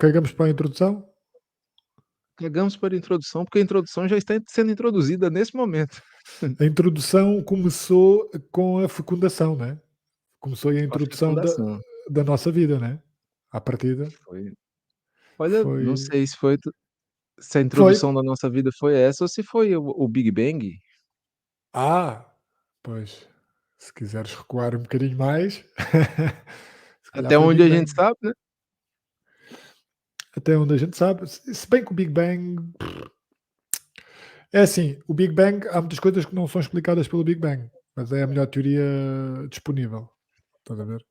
cagamos para a introdução? Cagamos para a introdução, porque a introdução já está sendo introduzida nesse momento. A introdução começou com a fecundação, né? Começou aí a Com a introdução fecundação. da nossa vida, né? À partida. Foi olha, não Foi. sei se a Foi. introdução da nossa vida foi essa ou se foi o Big Bang. Ah, pois. Se quiseres recuar um bocadinho mais, se calhar Até foi o onde Big a Bang. gente sabe, né. Até onde a gente sabe. Se bem que o Big Bang. É assim, o Big Bang, há muitas coisas que não são explicadas pelo Big Bang, mas é a melhor teoria disponível. Estás a ver?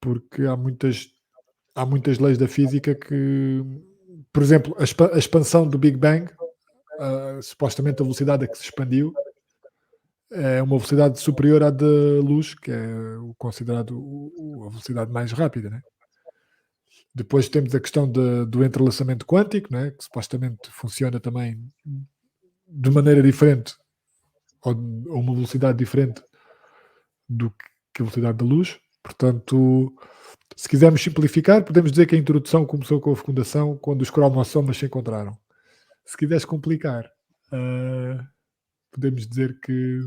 Porque há muitas leis da física que, por exemplo, a expansão do Big Bang, supostamente a velocidade a que se expandiu, é uma velocidade superior à da luz, que é o considerado a velocidade mais rápida, né? Depois temos a questão do entrelaçamento quântico, né? Que supostamente funciona também de maneira diferente ou a uma velocidade diferente do que a velocidade da luz. Portanto, se quisermos simplificar, podemos dizer que a introdução começou com a fecundação, quando os cromossomas se encontraram. Se quiseres complicar, ah, podemos dizer que.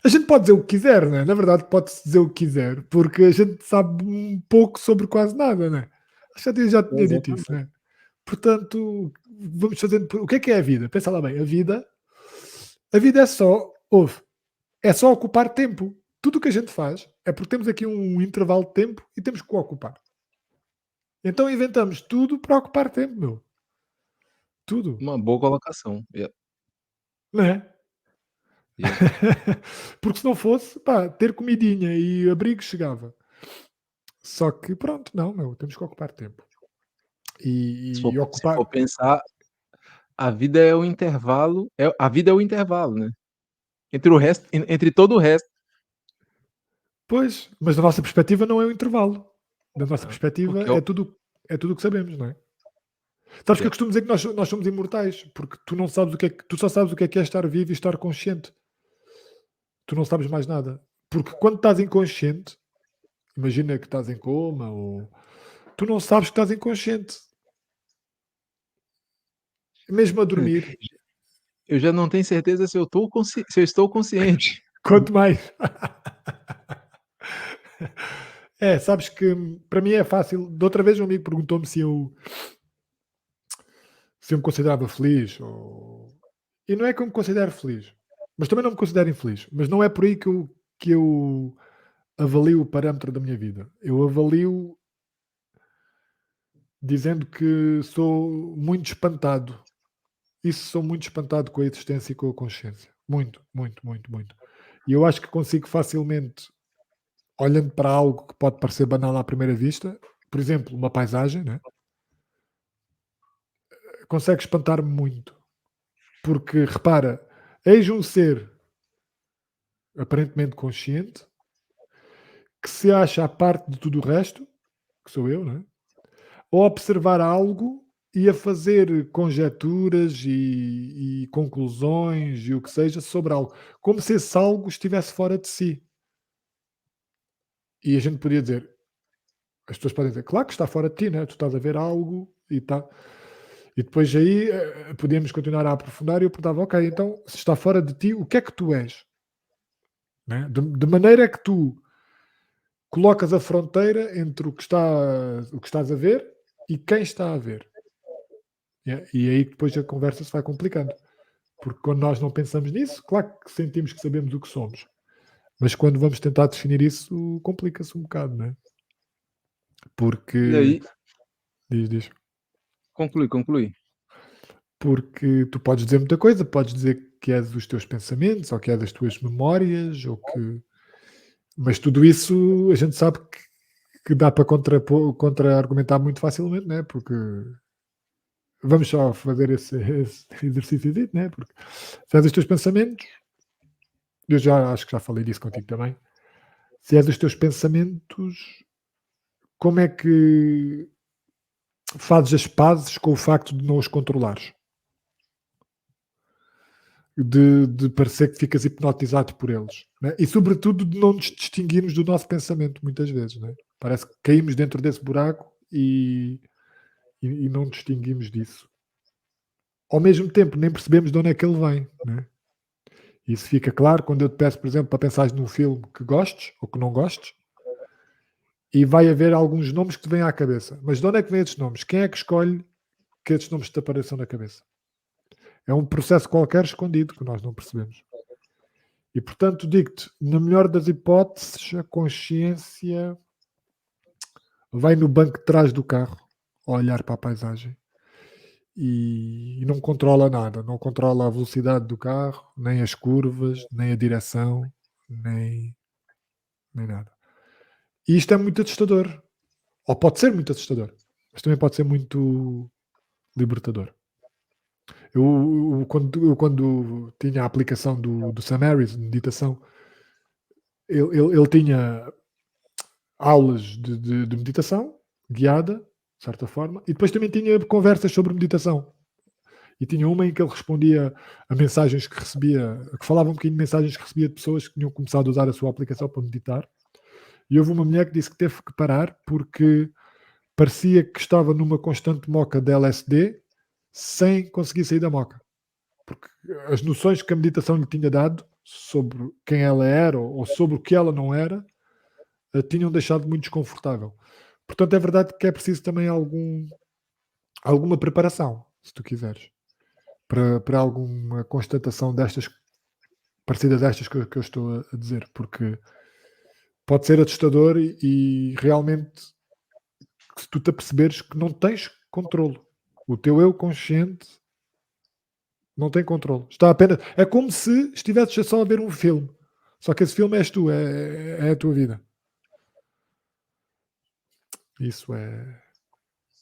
A gente pode dizer o que quiser, né? Na verdade, pode-se dizer o que quiser, porque a gente sabe um pouco sobre quase nada, né? Acho que já tinha dito isso, Exatamente. né? Portanto, vamos fazendo. O que é a vida? Pensa lá bem, a vida é só, é só ocupar tempo. Tudo o que a gente faz é porque temos aqui um intervalo de tempo e temos que o ocupar. Então inventamos tudo para ocupar tempo, meu. Tudo. Uma boa colocação. Não é? Yeah. Porque se não fosse, pá, ter comidinha e abrigo chegava. Só que pronto, não, meu, temos que ocupar tempo. E Se for ocupar. pensar, a vida é o intervalo a vida é o intervalo, né, entre o resto entre todo o resto. Pois, mas da nossa perspectiva não é o intervalo. Da nossa perspectiva Porque é o é tudo o que sabemos, não é? Sabes que eu yeah, costumo dizer que nós somos imortais, porque tu não sabes o que é que, tu só sabes o que é estar vivo e estar consciente. Tu não sabes mais nada. Porque quando estás inconsciente, imagina que estás em coma ou tu não sabes que estás inconsciente. Mesmo a dormir, eu já não tenho certeza se eu estou consciente. quanto mais. É, sabes que para mim é fácil. De outra vez um amigo perguntou-me se eu me considerava feliz. E não é que eu me considero feliz, mas também não me considero infeliz. Mas não é por aí que eu avalio o parâmetro da minha vida. Eu avalio dizendo que sou muito espantado. Isso, sou muito espantado com a existência e com a consciência. Muito, muito, muito, muito. E eu acho que consigo facilmente, olhando para algo que pode parecer banal à primeira vista, por exemplo, uma paisagem, né? Consegue espantar-me muito. Porque, repara, eis um ser aparentemente consciente que se acha à parte de tudo o resto, que sou eu, né? A observar algo e a fazer conjecturas e conclusões e o que seja sobre algo, como se esse algo estivesse fora de si. E a gente podia dizer, as pessoas podem dizer, claro que está fora de ti, né? Tu estás a ver algo e tá. E depois aí podíamos continuar a aprofundar e eu perguntava, ok, então se está fora de ti, o que é que tu és? Né? De maneira que tu colocas a fronteira entre o que estás a ver e quem está a ver. E aí depois a conversa se vai complicando. Porque quando nós não pensamos nisso, claro que sentimos que sabemos o que somos. Mas quando vamos tentar definir isso, complica-se um bocado, não é? E Porque, aí diz. conclui. Porque tu podes dizer muita coisa, podes dizer que é dos teus pensamentos, ou que é das tuas memórias, ou que. Mas tudo isso a gente sabe que dá para contra-argumentar muito facilmente, né? Porque vamos só fazer esse exercício, né? Porque se é dos teus pensamentos, eu já acho que já falei disso contigo também. Se é dos teus pensamentos, como é que fazes as pazes com o facto de não os controlares? De parecer que ficas hipnotizado por eles, né? E sobretudo de não nos distinguirmos do nosso pensamento, muitas vezes, né? Parece que caímos dentro desse buraco e não distinguimos disso. Ao mesmo tempo, nem percebemos de onde é que ele vem, né? Isso fica claro quando eu te peço, por exemplo, para pensares num filme que gostes ou que não gostes, e vai haver alguns nomes que te vêm à cabeça. Mas de onde é que vêm esses nomes? Quem é que escolhe que esses nomes te apareçam na cabeça? É um processo qualquer escondido que nós não percebemos. E portanto, digo-te, na melhor das hipóteses, a consciência vai no banco de trás do carro, a olhar para a paisagem e não controla nada, não controla a velocidade do carro, nem as curvas, nem a direção, nem, nem nada. E isto é muito assustador, ou pode ser muito assustador, mas também pode ser muito libertador. Eu quando tinha a aplicação do Sam Harris, de meditação, ele tinha aulas de meditação guiada, de certa forma, e depois também tinha conversas sobre meditação. E tinha uma em que ele respondia a mensagens que recebia, que falava um bocadinho de mensagens que recebia de pessoas que tinham começado a usar a sua aplicação para meditar. E houve uma mulher que disse que teve que parar porque parecia que estava numa constante moca de LSD sem conseguir sair da moca. Porque as noções que a meditação lhe tinha dado sobre quem ela era ou sobre o que ela não era, a tinham deixado muito desconfortável. Portanto, é verdade que é preciso também alguma preparação, se tu quiseres, para alguma constatação destas, parecida destas que eu estou a dizer, porque pode ser assustador e realmente se tu te aperceberes que não tens controle. O teu eu consciente não tem controle. Está apenas. É como se estivesses só a ver um filme. Só que esse filme és tu, é a tua vida. Isso é.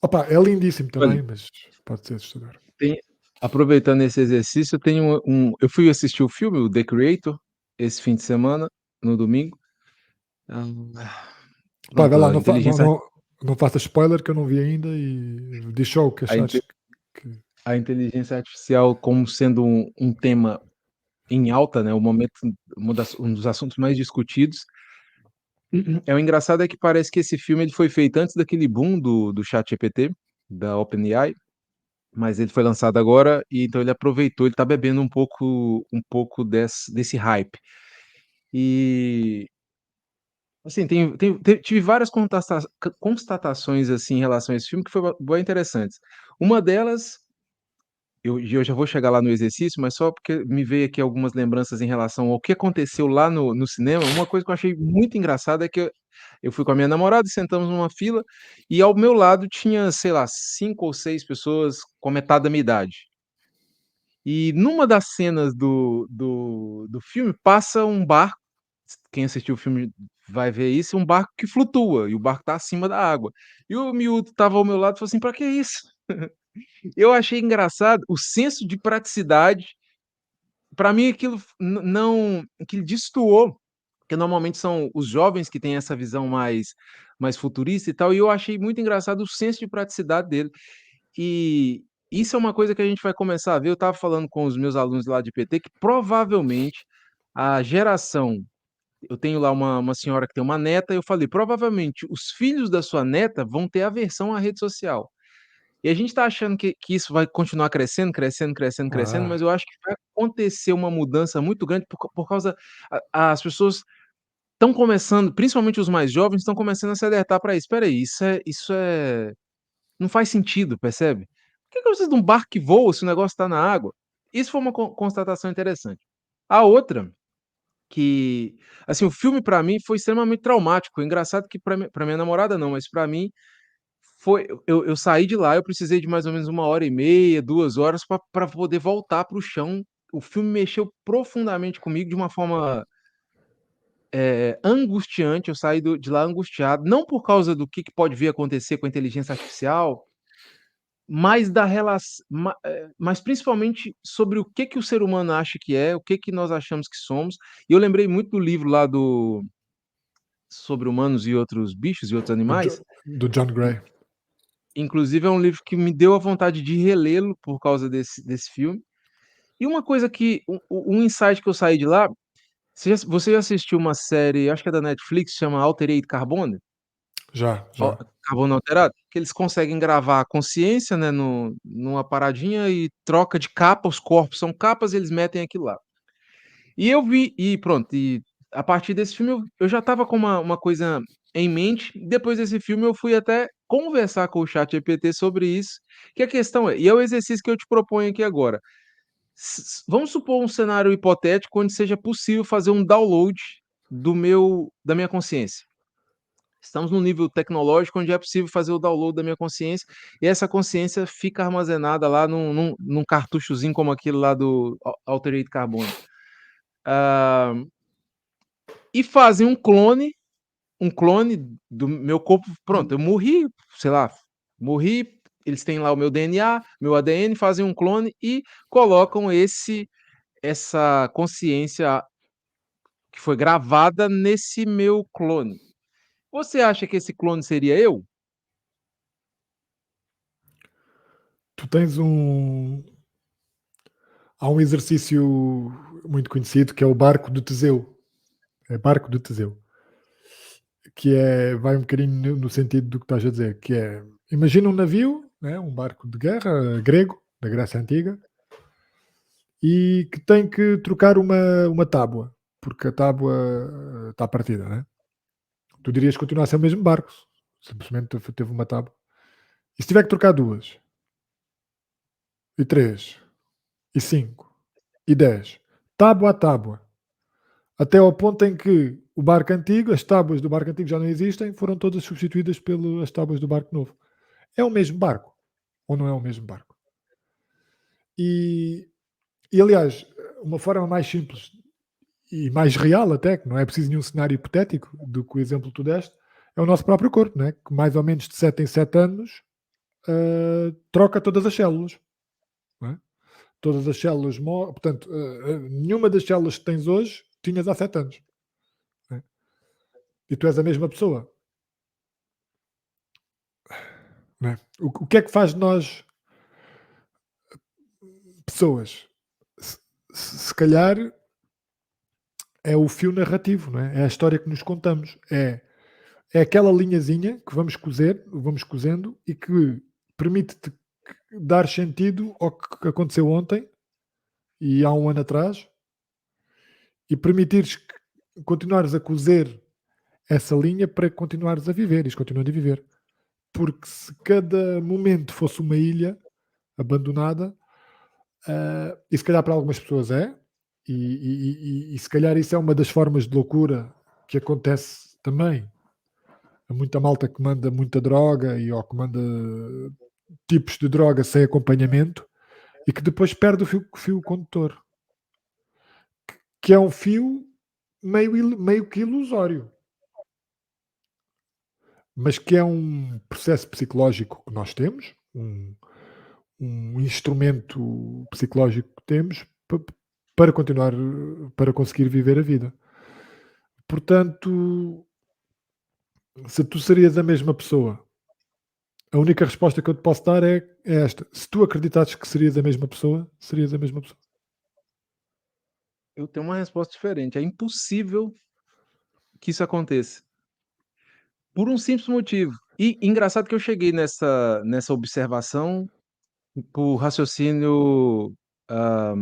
Opa, é lindíssimo Olha, também, mas pode ser assustador. tem aproveitando esse exercício, eu tenho eu fui assistir o filme, o The Creator, esse fim de semana, no domingo. Ah, Pá, vai pronto, lá, a não, inteligência não faças spoiler que eu não vi ainda e diz só o que a achares inte que. a inteligência artificial como sendo um tema em alta, né, o momento um dos assuntos mais discutidos. É o engraçado é que parece que esse filme ele foi feito antes daquele boom do ChatGPT, da OpenAI, mas ele foi lançado agora e então ele aproveitou, ele tá bebendo um pouco desse hype. E, assim, tive várias constatações, assim, em relação a esse filme que foi bem interessantes. Uma delas eu já vou chegar lá no exercício, mas só porque me veio aqui algumas lembranças em relação ao que aconteceu lá no cinema. Uma coisa que eu achei muito engraçada é que eu fui com a minha namorada e sentamos numa fila, e ao meu lado tinha, sei lá, 5 ou 6 pessoas com a metade da minha idade. E numa das cenas do filme passa um barco, quem assistiu o filme vai ver isso, um barco que flutua, e o barco tá acima da água. E o miúdo estava ao meu lado e falou assim: "Pra que isso?" Eu achei engraçado o senso de praticidade. Para mim aquilo não, aquilo destoou, porque normalmente são os jovens que têm essa visão mais futurista e tal, e eu achei muito engraçado o senso de praticidade dele. E isso é uma coisa que a gente vai começar a ver. Eu estava falando com os meus alunos lá de PT que provavelmente a geração, eu tenho lá uma senhora que tem uma neta, e eu falei: "Provavelmente os filhos da sua neta vão ter aversão à rede social". E a gente está achando que isso vai continuar crescendo, crescendo, crescendo, crescendo, Ah, mas eu acho que vai acontecer uma mudança muito grande por causa as pessoas estão começando, principalmente os mais jovens, estão começando a se alertar para isso. "Espera aí, isso é não faz sentido", percebe? Por que que eu preciso de um barco que voa se o negócio está na água? Isso foi uma constatação interessante. A outra, que assim, o filme para mim foi extremamente traumático. Engraçado que para minha namorada não, mas para mim foi, eu saí de lá, eu precisei de mais ou menos 1h30, 2 horas pra poder voltar para o chão. O filme mexeu profundamente comigo de uma forma, angustiante. Eu saí de lá angustiado, não por causa do que pode vir a acontecer com a inteligência artificial, mas da mas principalmente sobre o que o ser humano acha que é, o que nós achamos que somos. E eu lembrei muito do livro lá do Sobre Humanos e Outros Bichos e Outros Animais. do John Gray. Inclusive é um livro que me deu a vontade de relê-lo por causa desse filme. E uma coisa que um insight que eu saí de lá, você já assistiu uma série, acho que é da Netflix, chama Altered Carbone? Já, Ó, já. carbono alterado, que eles conseguem gravar a consciência, né, numa paradinha e troca de capa, os corpos são capas e eles metem aquilo lá. E eu vi e pronto, e a partir desse filme eu já estava com uma coisa em mente, depois desse filme eu fui até conversar com o ChatGPT sobre isso, que a questão é e é o exercício que eu te proponho aqui agora, vamos supor um cenário hipotético onde seja possível fazer um download da minha consciência. Estamos num nível tecnológico onde é possível fazer o download da minha consciência, e essa consciência fica armazenada lá num cartuchozinho como aquele lá do Altered Carbon. Ah, e fazem um clone do meu corpo. Pronto, eu morri, sei lá, morri, eles têm lá o meu DNA, meu ADN, fazem um clone e colocam essa consciência que foi gravada nesse meu clone. Você acha que esse clone seria eu? Tu tens um há um exercício muito conhecido que é o barco de Teseu, é barco de Teseu, que vai um bocadinho no sentido do que estás a dizer, que é, imagina um navio, né, um barco de guerra grego, da Grécia Antiga, e que tem que trocar uma tábua, porque a tábua está partida, né? Tu dirias que continua a ser o mesmo barco, simplesmente teve uma tábua. E se tiver que trocar duas, e três, e cinco, e 10, tábua a tábua, até ao ponto em que o barco antigo, as tábuas do barco antigo já não existem, foram todas substituídas pelas tábuas do barco novo. É o mesmo barco, ou não é o mesmo barco? E, e aliás, uma forma mais simples e mais real até, que não é preciso nenhum cenário hipotético do que o exemplo que tu deste, é o nosso próprio corpo, né? Que mais ou menos de 7 em 7 anos troca todas as células. Não é? Todas as células, portanto, nenhuma das células que tens hoje tinhas há 7 anos. Não é? E tu és a mesma pessoa. Não é? O que é que faz de nós pessoas? Se, se calhar é o fio narrativo, não é? É a história que nos contamos. É aquela linhazinha que vamos cozer, vamos cozendo e que permite-te dar sentido ao que aconteceu ontem e há um ano atrás e permitires continuares a cozer essa linha para continuares a viver e continuando a viver. Porque se cada momento fosse uma ilha abandonada, e se calhar para algumas pessoas é, e se calhar isso é uma das formas de loucura que acontece também. Há muita malta que manda muita droga ou que manda tipos de droga sem acompanhamento e que depois perde o fio condutor, que é um fio meio que ilusório, mas que é um processo psicológico que nós temos, um instrumento psicológico que temos para continuar, para conseguir viver a vida. Portanto, se tu serias a mesma pessoa, a única resposta que eu te posso dar é esta. Se tu acreditasses que serias a mesma pessoa, serias a mesma pessoa. Eu tenho uma resposta diferente. É impossível que isso aconteça. Por um simples motivo. E engraçado que eu cheguei nessa observação por raciocínio, hã,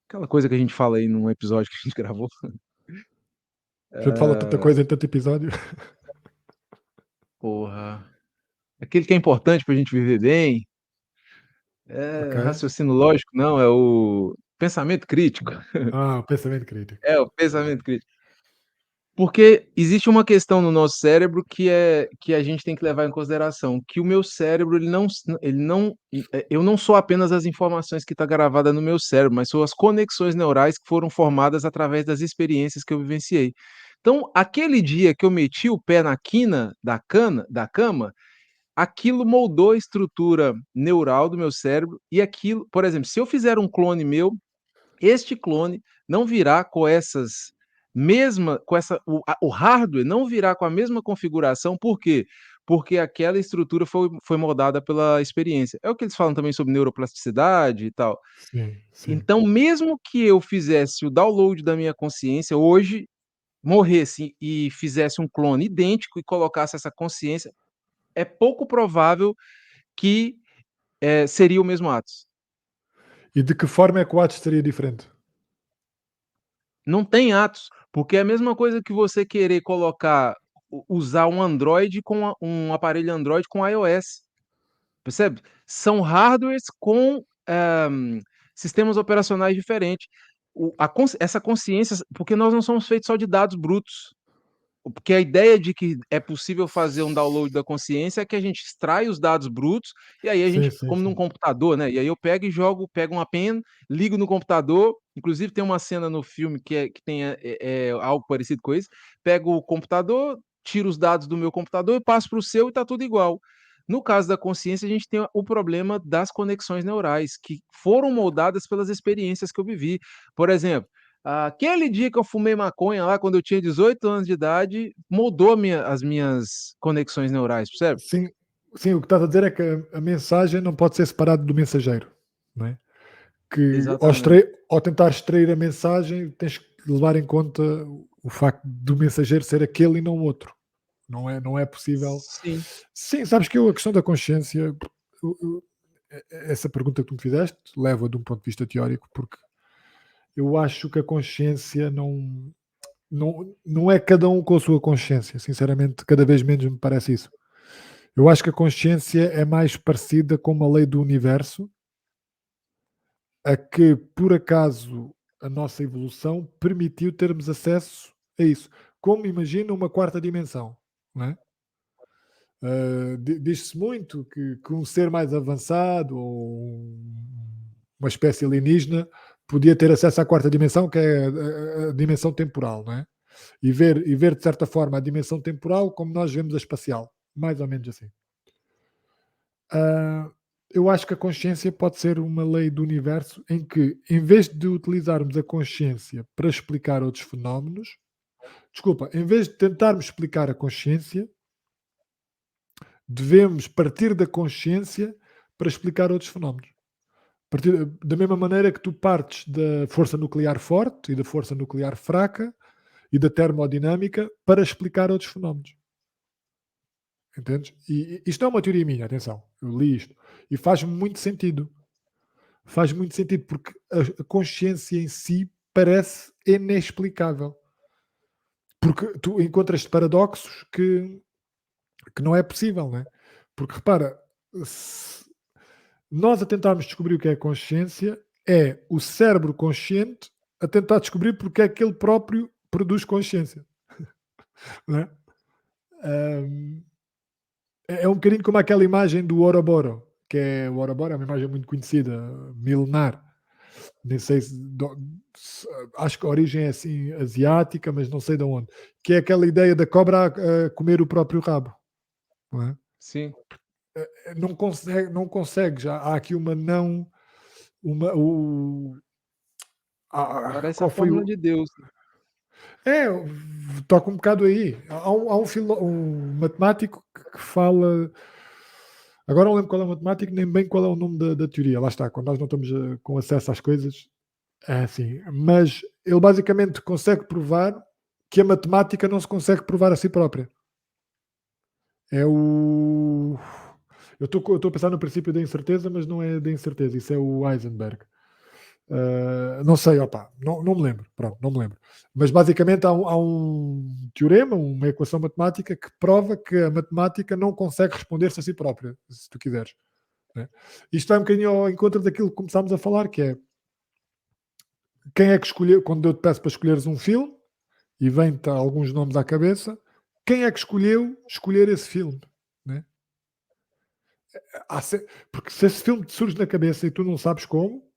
aquela coisa que a gente fala aí num episódio que a gente gravou. A gente fala tanta Hã, coisa em tanto episódio. porra, aquele que é importante pra gente viver bem, Ok. raciocínio lógico não, é o pensamento crítico. Ah, o pensamento crítico. É, o pensamento crítico. Porque existe uma questão no nosso cérebro que a gente tem que levar em consideração, que o meu cérebro eu não sou apenas as informações que está gravada no meu cérebro, mas são as conexões neurais que foram formadas através das experiências que eu vivenciei. Então, aquele dia que eu meti o pé na quina da cama, aquilo moldou a estrutura neural do meu cérebro e aquilo por exemplo, se eu fizer um clone meu, este clone não virá com essa o hardware não virá com a mesma configuração, por quê? Porque aquela estrutura foi moldada pela experiência. É o que eles falam também sobre neuroplasticidade e tal. Sim, sim. Então, mesmo que eu fizesse o download da minha consciência hoje, morresse e fizesse um clone idêntico e colocasse essa consciência, é pouco provável que, seria o mesmo Atos. E de que forma é que o Atos seria diferente? Não tem Atos, porque é a mesma coisa que você querer colocar usar um Android com um aparelho Android com iOS, percebe? São hardwares com, sistemas operacionais diferentes. Essa consciência, porque nós não somos feitos só de dados brutos. Porque a ideia de que é possível fazer um download da consciência é que a gente extrai os dados brutos, e aí a Sim, gente, sim, como num sim. computador, né, e aí eu pego e jogo, pego uma pen, ligo no computador, inclusive tem uma cena no filme que tem, algo parecido com isso, pego o computador, tiro os dados do meu computador e passo para o seu e está tudo igual. No caso da consciência, a gente tem o problema das conexões neurais, que foram moldadas pelas experiências que eu vivi. Por exemplo, aquele dia que eu fumei maconha lá, quando eu tinha 18 anos de idade, moldou as minhas conexões neurais, percebe? Sim, sim, o que estás a dizer é que a mensagem não pode ser separada do mensageiro, não é? Que Exatamente. ao tentar extrair a mensagem, tens que levar em conta o facto do mensageiro ser aquele e não outro. Não é possível. Sim. Sim, sabes que eu a questão da consciência, essa pergunta que tu me fizeste, leva de um ponto de vista teórico, porque eu acho que a consciência não é cada um com a sua consciência. Sinceramente, cada vez menos me parece isso. Eu acho que a consciência é mais parecida com uma lei do universo, a que, por acaso, a nossa evolução permitiu termos acesso a isso. Como imagina uma quarta dimensão, não é? Diz-se muito que um ser mais avançado ou uma espécie alienígena podia ter acesso à quarta dimensão, que é a dimensão temporal, não é? E ver, de certa forma, a dimensão temporal como nós vemos a espacial, mais ou menos assim. Ah, eu acho que a consciência pode ser uma lei do universo em que, em vez de utilizarmos a consciência para explicar outros fenómenos, desculpa, em vez de tentarmos explicar a consciência, devemos partir da consciência para explicar outros fenómenos. Da mesma maneira que tu partes da força nuclear forte e da força nuclear fraca e da termodinâmica para explicar outros fenómenos. Entendes? E isto não é uma teoria minha, atenção. Eu li isto. E faz-me muito sentido. Faz muito sentido, porque a consciência em si parece inexplicável. Porque tu encontras paradoxos que não é possível, não é? Porque repara, se nós a tentarmos descobrir o que é consciência, é o cérebro consciente a tentar descobrir porque é que ele próprio produz consciência, não é? Ahm, é um bocadinho como aquela imagem do Ouroboros, que é o Ouroboros, é uma imagem muito conhecida, milenar. Nem sei acho que a origem é assim asiática, mas não sei de onde. Que é aquela ideia da cobra a comer o próprio rabo, não é? Sim, Não consegue, já há aqui uma não, uma, parece a qual foi fórmula o. de Deus. É, toca um bocado aí. Há um matemático que fala. Agora não lembro qual é o matemático, nem bem qual é o nome da teoria. Lá está, quando nós não estamos com acesso às coisas, é assim. Mas ele basicamente consegue provar que a matemática não se consegue provar a si própria. É o. Eu estou a pensar no princípio da incerteza, mas não é da incerteza, isso é o Heisenberg. Não sei, opa, não me lembro, pronto, não me lembro. Mas basicamente há um teorema, uma equação matemática que prova que a matemática não consegue responder-se a si própria, se tu quiseres. Né? Isto vai um bocadinho ao encontro daquilo que começámos a falar, que é quem é que escolheu, quando eu te peço para escolheres um filme, e vem-te alguns nomes à cabeça, quem é que escolheu escolher esse filme? Né? Porque se esse filme te surge na cabeça e tu não sabes como,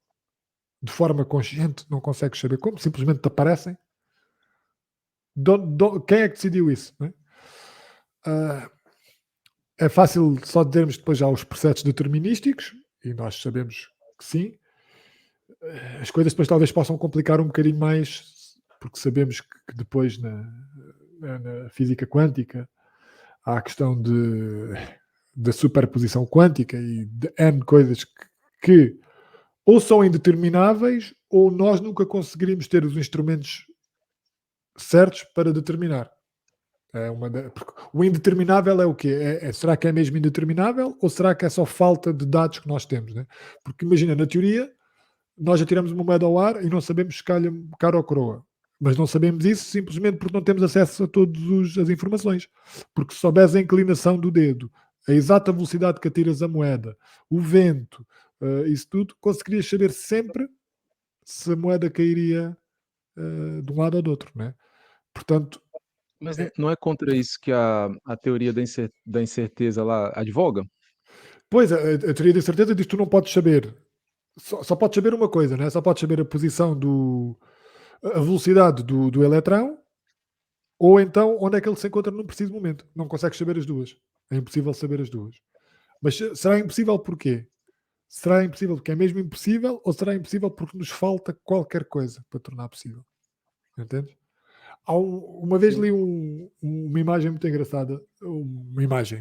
de forma consciente, não consegues saber como, simplesmente te aparecem, quem é que decidiu isso? Né? Ah, é fácil só dizermos depois já os processos determinísticos, e nós sabemos que sim. As coisas depois talvez possam complicar um bocadinho mais, porque sabemos que depois na física quântica há a questão da superposição quântica e de N coisas que ou são indetermináveis ou nós nunca conseguiríamos ter os instrumentos certos para determinar. Porque o indeterminável é o quê? Será que é mesmo indeterminável ou será que é só falta de dados que nós temos? Né? Porque imagina, na teoria, nós já tiramos uma moeda ao ar e não sabemos se calha cara ou coroa. Mas não sabemos isso simplesmente porque não temos acesso a todas as informações. Porque se soubesse a inclinação do dedo, a exata velocidade que atiras a moeda, o vento, isso tudo, conseguirias saber sempre se a moeda cairia de um lado ou do outro. Né? Portanto, Mas é, não é contra isso que a teoria da incerteza lá advoga? pois a teoria da certeza diz que tu não podes saber, só podes saber uma coisa, né? Só podes saber a posição a velocidade do eletrão. Ou então, onde é que ele se encontra num preciso momento? Não consegues saber as duas. É impossível saber as duas. Mas será impossível porquê? Será impossível porque é mesmo impossível ou será impossível porque nos falta qualquer coisa para tornar possível? Entendes? Uma vez Sim. li uma imagem muito engraçada. Uma imagem.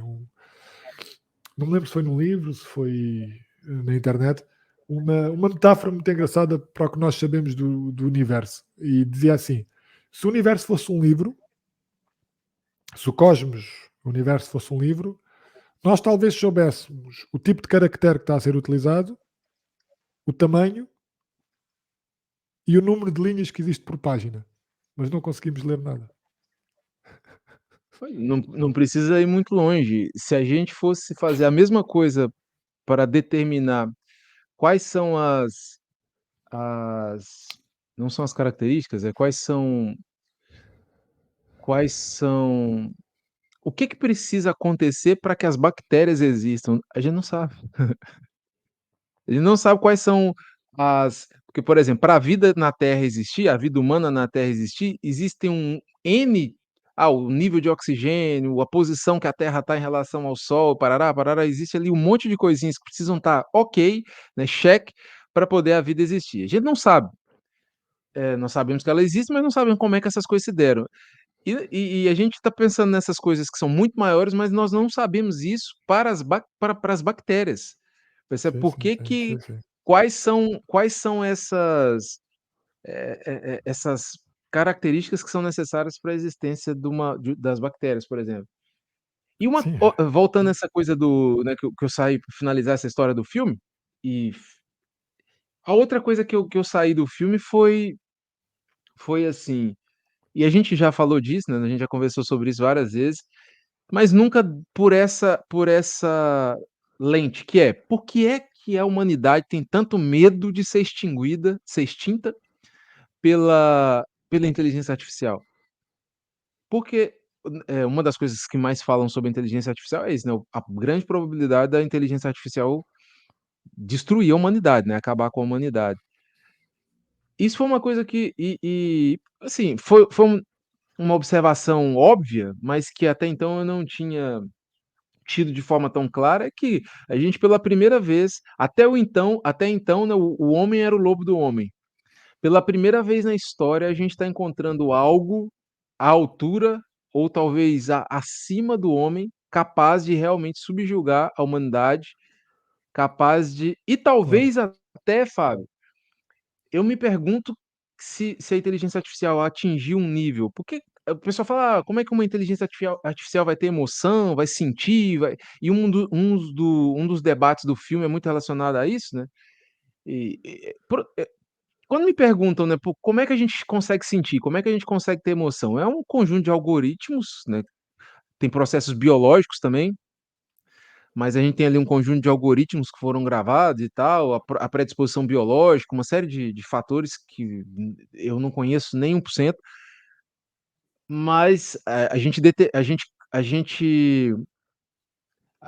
Não me lembro se foi num livro, se foi na internet. Uma metáfora muito engraçada para o que nós sabemos do universo. E dizia assim: se o universo fosse um livro, se o cosmos, o universo fosse um livro, nós talvez soubéssemos o tipo de caractere que está a ser utilizado, o tamanho e o número de linhas que existe por página, mas não conseguimos ler nada. Não precisa ir muito longe. Se a gente fosse fazer a mesma coisa para determinar quais são as não são as características, quais são o que que precisa acontecer para que as bactérias existam? A gente não sabe. Ele não sabe quais são as porque, por exemplo, para a vida na Terra existir, a vida humana na Terra existir, existem o nível de oxigênio, a posição que a Terra está em relação ao Sol, parará, parará, existe ali um monte de coisinhas que precisam estar ok, né, check, para poder a vida existir. A gente não sabe, nós sabemos que ela existe, mas não sabemos como é que essas coisas se deram. E a gente está pensando nessas coisas que são muito maiores, mas nós não sabemos isso para as bactérias. Percebe? Sim, Por sim, que sim, que sim, sim. quais são essas características que são necessárias para a existência das bactérias, por exemplo. E Sim, voltando a essa coisa né, que eu saí para finalizar essa história do filme, e a outra coisa que eu saí do filme foi assim, e a gente já falou disso, né, a gente já conversou sobre isso várias vezes, mas nunca por essa lente, que é: por que é que a humanidade tem tanto medo de ser extinta pela inteligência artificial? Porque, uma das coisas que mais falam sobre a inteligência artificial é isso, né, a grande probabilidade da inteligência artificial destruir a humanidade, né, acabar com a humanidade. Isso foi uma coisa assim, foi uma observação óbvia, mas que até então eu não tinha tido de forma tão clara, é que a gente pela primeira vez, até então, né, o homem era o lobo do homem. Pela primeira vez na história, a gente está encontrando algo à altura ou talvez acima do homem, capaz de realmente subjugar a humanidade, capaz de e claro. talvez até, Fábio, eu me pergunto se a inteligência artificial atingir um nível porque o pessoal fala: "Ah, como é que uma inteligência artificial vai ter emoção, vai sentir, vai" e um dos debates do filme é muito relacionado a isso, né. Quando me perguntam, né, pô, como é que a gente consegue sentir, como é que a gente consegue ter emoção? É um conjunto de algoritmos, né, tem processos biológicos também, mas a gente tem ali um conjunto de algoritmos que foram gravados e tal, a predisposição biológica, uma série de fatores que eu não conheço nem 1%, mas, a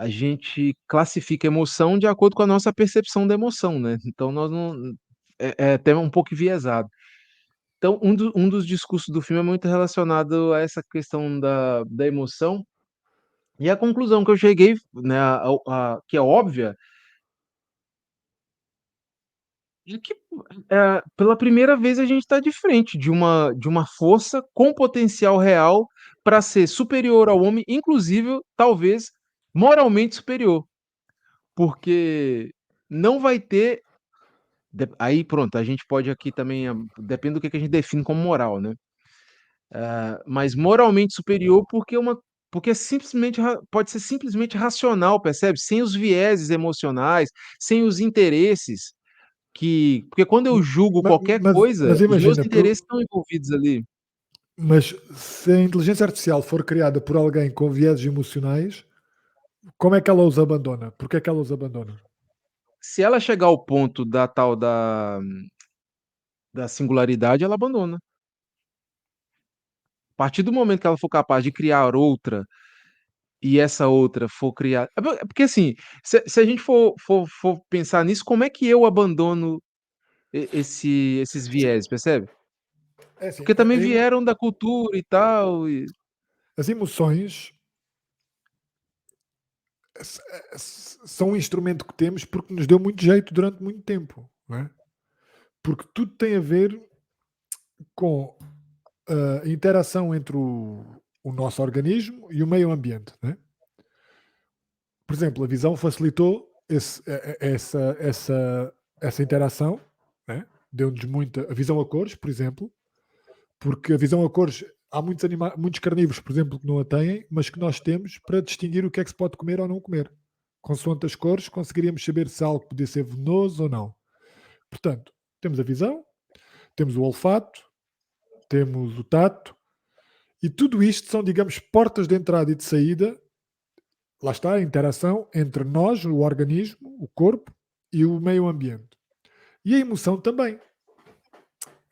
gente classifica a emoção de acordo com a nossa percepção da emoção, né, então nós não é até um pouco enviesado. Então, um dos discursos do filme é muito relacionado a essa questão da emoção, e a conclusão que eu cheguei, né, que é óbvia, é que, pela primeira vez a gente está de frente de uma força com potencial real para ser superior ao homem, inclusive, talvez, moralmente superior, porque não vai ter aí pronto, a gente pode aqui também, depende do que a gente define como moral, né. mas moralmente superior porque é simplesmente pode ser simplesmente racional, percebe? Sem os vieses emocionais, sem os interesses porque quando eu julgo qualquer coisa, Mas os meus imagina, interesses estão envolvidos ali. mas se a inteligência artificial for criada por alguém com vieses emocionais, como é que ela os abandona? Porque é que ela os abandona? Se ela chegar ao ponto da tal da singularidade, ela abandona. A partir do momento que ela for capaz de criar outra, e essa outra for criar porque assim, se a gente for pensar nisso, como é que eu abandono esses vieses, percebe? É assim, Porque também vieram da cultura e tal as emoções são um instrumento que temos porque nos deu muito jeito durante muito tempo, não é? Porque tudo tem a ver com a interação entre o nosso organismo e o meio ambiente, não é? Por exemplo, a visão facilitou essa interação, né? Deu-nos muita a visão a cores, por exemplo, porque a visão a cores há muitos carnívoros, por exemplo, que não a têm, mas que nós temos para distinguir o que é que se pode comer ou não comer. Consoante as cores, conseguiríamos saber se algo podia ser venenoso ou não. Portanto, temos a visão, temos o olfato, temos o tato, e tudo isto são, digamos, portas de entrada e de saída. Lá está a interação entre nós, o organismo, o corpo e o meio ambiente. E a emoção também.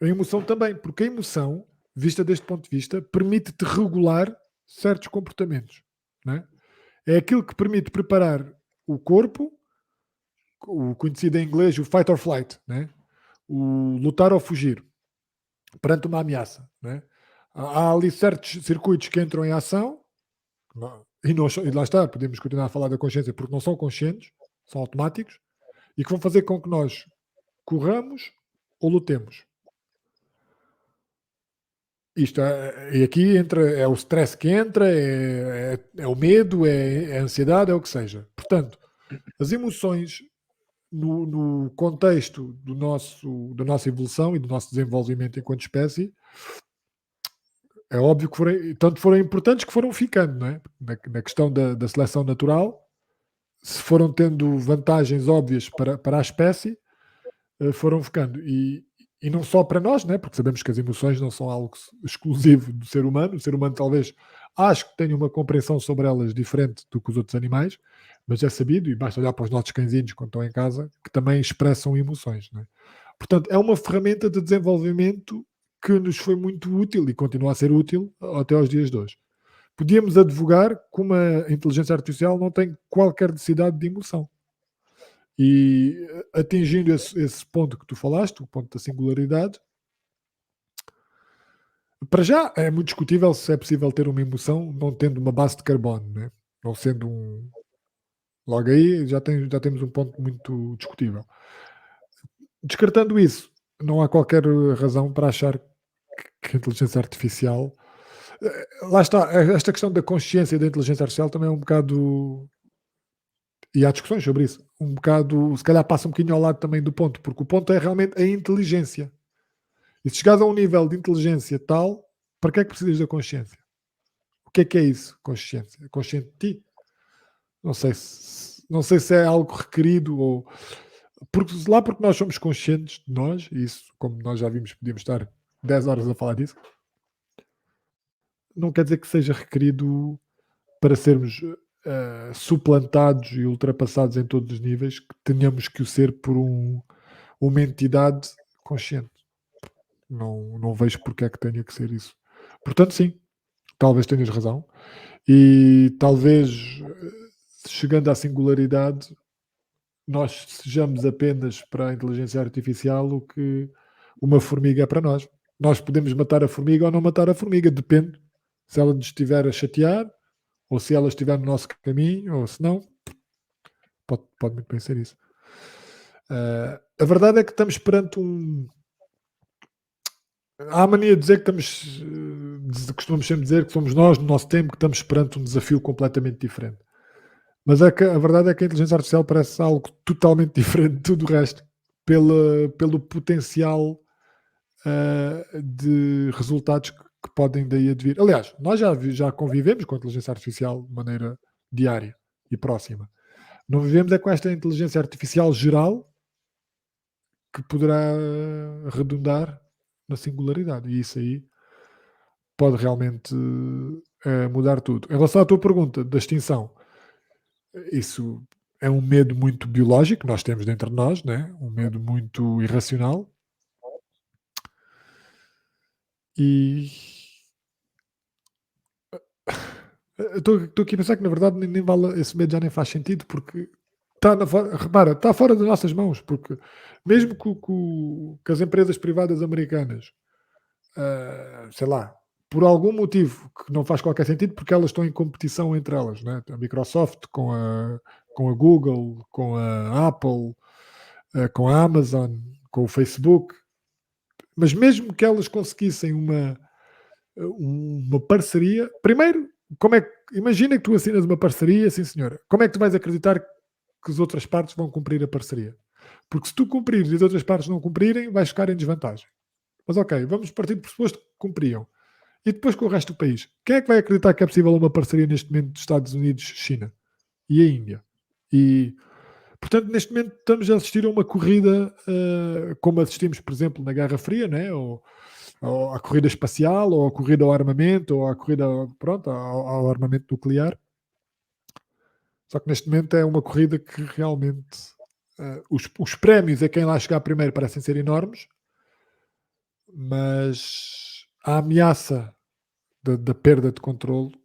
A emoção também, porque a emoção, vista deste ponto de vista, permite-te regular certos comportamentos. Não é? É aquilo que permite preparar o corpo, o conhecido em inglês, o fight or flight, né? O lutar ou fugir perante uma ameaça. Né? Há ali certos circuitos que entram em ação, e lá está, podemos continuar a falar da consciência porque não são conscientes, são automáticos, e que vão fazer com que nós corramos ou lutemos. E aqui entra, é o stress que entra, é o medo, é a ansiedade, é o que seja. Portanto, as emoções no contexto da nossa evolução e do nosso desenvolvimento enquanto espécie, é óbvio que tanto foram importantes que foram ficando, não é? Na questão da seleção natural, se foram tendo vantagens óbvias para a espécie, foram ficando. E não só para nós, né? Porque sabemos que as emoções não são algo exclusivo do ser humano. O ser humano talvez acho que tenha uma compreensão sobre elas diferente do que os outros animais, mas é sabido, e basta olhar para os nossos cãezinhos quando estão em casa, que também expressam emoções. Né? Portanto, é uma ferramenta de desenvolvimento que nos foi muito útil e continua a ser útil até aos dias de hoje. Podíamos advogar que uma inteligência artificial não tem qualquer necessidade de emoção. E atingindo esse ponto que tu falaste, o ponto da singularidade, para já é muito discutível se é possível ter uma emoção não tendo uma base de carbono, né? Não sendo um. Logo aí já temos um ponto muito discutível. Descartando isso, não há qualquer razão para achar que a inteligência artificial. Lá está, esta questão da consciência da inteligência artificial também é um bocado. E há discussões sobre isso. Um bocado, se calhar passa um bocadinho ao lado também do ponto, porque o ponto é realmente a inteligência. E se chegares a um nível de inteligência tal, para que é que precisas da consciência? O que é isso, consciência? É consciente de ti? Não sei se é algo requerido ou. Porque nós somos conscientes de nós, e isso, como nós já vimos, podíamos estar 10 horas a falar disso, não quer dizer que seja requerido para sermos suplantados e ultrapassados em todos os níveis, que tenhamos que o ser por uma entidade consciente. Não vejo porque é que tenha que ser isso. Portanto, sim, talvez tenhas razão. E talvez, chegando à singularidade, nós sejamos apenas para a inteligência artificial o que uma formiga é para nós. Nós podemos matar a formiga ou não matar a formiga, depende se ela nos estiver a chatear ou se ela estiver no nosso caminho ou se não. Pode muito bem ser isso. A verdade é que estamos perante um. Há a mania de dizer que costumamos sempre dizer que somos nós, no nosso tempo, que estamos perante um desafio completamente diferente. Mas a verdade é que a inteligência artificial parece algo totalmente diferente de tudo o resto, pelo potencial de resultados que podem daí advir. Aliás, nós já convivemos com a inteligência artificial de maneira diária e próxima. Não vivemos é com esta inteligência artificial geral que poderá redundar na singularidade. E isso aí pode realmente mudar tudo. Em relação à tua pergunta da extinção, isso é um medo muito biológico que nós temos dentro de nós, né? Um medo muito irracional. E estou aqui a pensar que na verdade nem vale, esse medo já nem faz sentido porque repara, está fora das nossas mãos, porque mesmo que as empresas privadas americanas, sei lá, por algum motivo que não faz qualquer sentido, porque elas estão em competição entre elas, né? A Microsoft com a Google, com a Apple, com a Amazon, com o Facebook, mas mesmo que elas conseguissem uma parceria, primeiro, como é que, imagina que tu assinas uma parceria, sim senhora, como é que tu vais acreditar que as outras partes vão cumprir a parceria? Porque se tu cumprires e as outras partes não cumprirem, vais ficar em desvantagem. Mas ok, vamos partir do pressuposto que cumpriam. E depois com o resto do país. Quem é que vai acreditar que é possível uma parceria neste momento dos Estados Unidos, China e a Índia? E, portanto, neste momento estamos a assistir a uma corrida, como assistimos, por exemplo, na Guerra Fria, né? Ou à corrida espacial, ou à corrida ao armamento, ou à corrida, pronto, ao armamento nuclear. Só que neste momento é uma corrida que realmente os prémios a quem lá chegar primeiro parecem ser enormes, mas a ameaça da perda de controle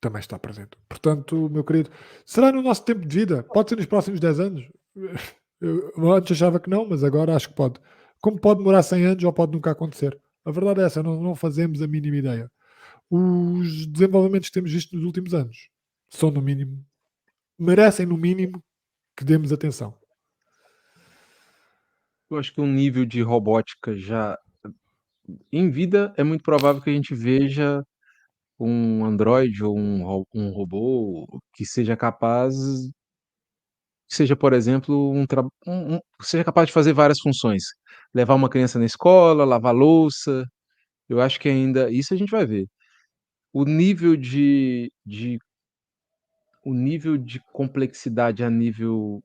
também está presente. Portanto, meu querido, será no nosso tempo de vida? Pode ser nos próximos 10 anos? Eu antes achava que não, mas agora acho que pode. Como pode demorar 100 anos ou pode nunca acontecer. A verdade é essa, não fazemos a mínima ideia. Os desenvolvimentos que temos visto nos últimos anos são, no mínimo, merecem, no mínimo, que demos atenção. Eu acho que um nível de robótica já em vida é muito provável que a gente veja um androide ou um robô que seja capaz, seja, por exemplo, seja capaz de fazer várias funções. Levar uma criança na escola, lavar louça, eu acho que ainda isso a gente vai ver. O nível de o nível de complexidade a nível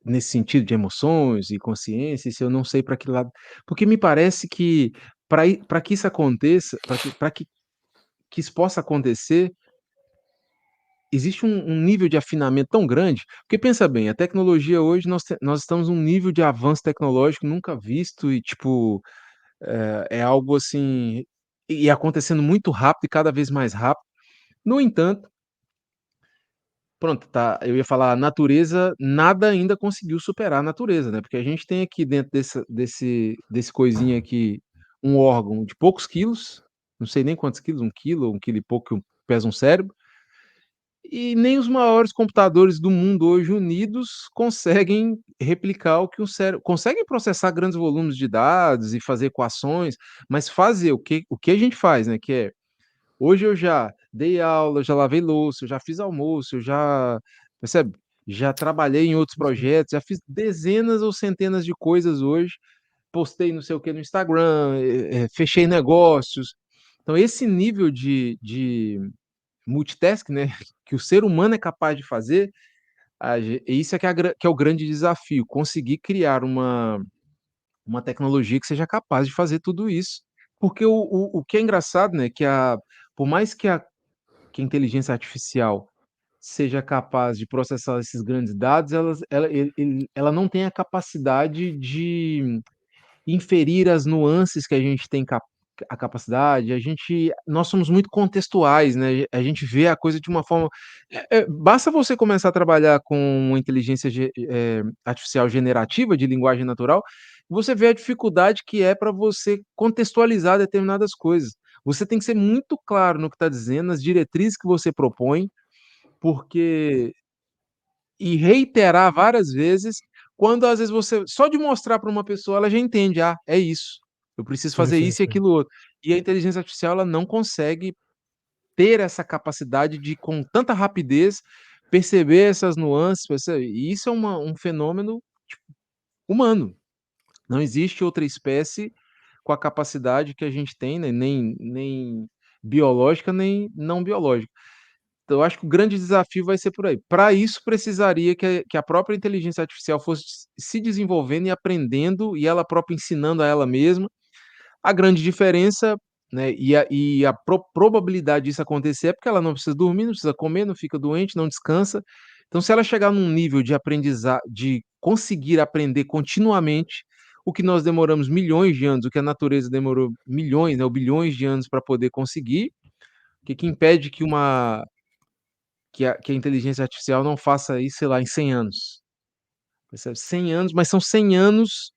nesse sentido de emoções e consciência, isso eu não sei para que lado porque me parece que para que isso aconteça, para que isso possa acontecer, existe um nível de afinamento tão grande, porque pensa bem, a tecnologia hoje nós estamos num nível de avanço tecnológico nunca visto e tipo, é algo assim e acontecendo muito rápido e cada vez mais rápido. No entanto, pronto, tá, eu ia falar a natureza, nada ainda conseguiu superar a natureza, né, porque a gente tem aqui dentro desse coisinha aqui, um órgão de poucos quilos, não sei nem quantos quilos, 1 quilo e pouco que pesa um cérebro, e nem os maiores computadores do mundo hoje unidos conseguem replicar o que um cérebro conseguem processar grandes volumes de dados e fazer equações, mas fazer o que a gente faz, né, que é hoje eu já dei aula, já lavei louça, eu já fiz almoço, eu já percebe? Já trabalhei em outros Sim, projetos, já fiz dezenas ou centenas de coisas hoje, postei não sei o que no Instagram, fechei negócios. Então esse nível de multitasking, né, que o ser humano é capaz de fazer, isso é que é o grande desafio, conseguir criar uma tecnologia que seja capaz de fazer tudo isso. Porque o que é engraçado, né, por mais que a inteligência artificial seja capaz de processar esses grandes dados, ela não tem a capacidade de inferir as nuances que a gente tem a capacidade, nós somos muito contextuais, né, a gente vê a coisa de uma forma basta você começar a trabalhar com uma inteligência artificial generativa de linguagem natural, você vê a dificuldade que é para você contextualizar determinadas coisas. Você tem que ser muito claro no que está dizendo, nas diretrizes que você propõe, porque e reiterar várias vezes, quando às vezes você só de mostrar para uma pessoa ela já entende: "Ah, é isso, eu preciso sim, fazer sim, isso e sim. aquilo outro". E a inteligência artificial ela não consegue ter essa capacidade de com tanta rapidez perceber essas nuances, percebe? E isso é um fenômeno humano. Não existe outra espécie com a capacidade que a gente tem, né, nem biológica, nem não biológica. Então eu acho que o grande desafio vai ser por aí. Para isso precisaria que a própria inteligência artificial fosse se desenvolvendo e aprendendo, e ela própria ensinando a ela mesma. A grande diferença, né, e a probabilidade disso acontecer é porque ela não precisa dormir, não precisa comer, não fica doente, não descansa. Então, se ela chegar num nível de aprendizado, de conseguir aprender continuamente, o que nós demoramos milhões de anos, o que a natureza demorou milhões, né, ou bilhões de anos para poder conseguir, o que que impede que a inteligência artificial não faça isso, sei lá, em 100 anos? Percebe? 100 anos, mas são 100 anos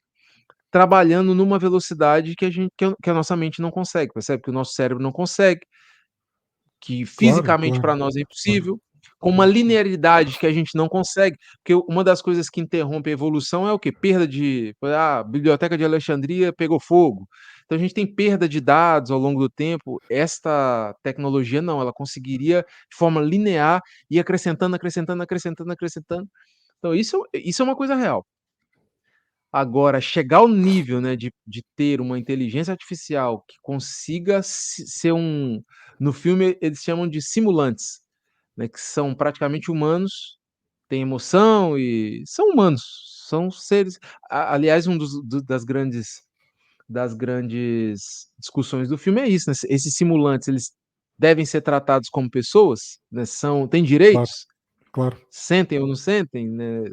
trabalhando numa velocidade que a nossa mente não consegue, percebe? Que o nosso cérebro não consegue, que Claro, fisicamente claro, para nós é claro, impossível, com uma linearidade que a gente não consegue, porque uma das coisas que interrompe a evolução é o quê? Perda de a biblioteca de Alexandria pegou fogo, então a gente tem perda de dados ao longo do tempo. Esta tecnologia não, ela conseguiria de forma linear ir acrescentando, acrescentando, acrescentando, acrescentando. Então isso é uma coisa real. Agora, chegar ao nível, né, de ter uma inteligência artificial que consiga ser no filme eles chamam de simulantes, né, que são praticamente humanos, têm emoção e são humanos, são seres aliás, um das grandes discussões do filme é isso, né, esses simulantes, eles devem ser tratados como pessoas, né, têm claro, direitos? claro, Sentem ou não sentem, né,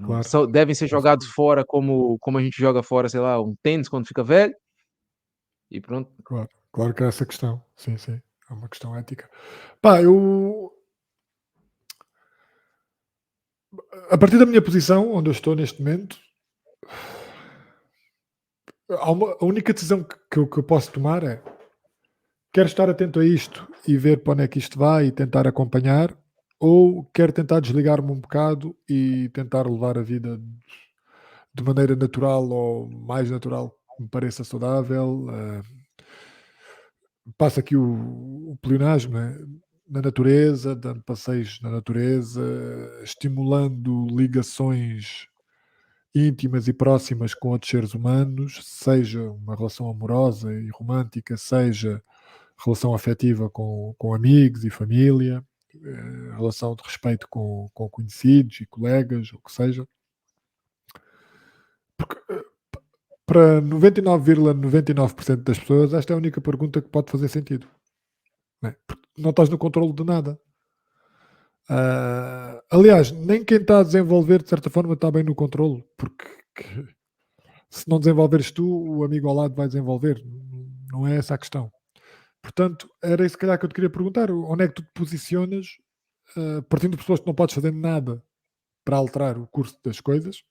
claro, devem ser jogados fora como a gente joga fora, sei lá, um tênis quando fica velho, e pronto. claro, claro que é essa questão. Sim, sim. É uma questão ética. Pá, eu, a partir da minha posição, onde eu estou neste momento, a única decisão que eu posso tomar é: quero estar atento a isto e ver para onde é que isto vai e tentar acompanhar, ou quero tentar desligar-me um bocado e tentar levar a vida de maneira natural ou mais natural que me pareça saudável. Passo aqui o pleonasmo, né, na natureza, dando passeios na natureza, estimulando ligações íntimas e próximas com outros seres humanos, seja uma relação amorosa e romântica, seja relação afetiva com amigos e família, relação de respeito com conhecidos e colegas, o que seja. Porque para 99,99% das pessoas, esta é a única pergunta que pode fazer sentido. Né? Porque não estás no controle de nada. Aliás, nem quem está a desenvolver, de certa forma, está bem no controle, porque se não desenvolveres tu, o amigo ao lado vai desenvolver. Não é essa a questão. Portanto, era isso se calhar que eu te queria perguntar. Onde é que tu te posicionas, partindo de pessoas que não podes fazer nada para alterar o curso das coisas?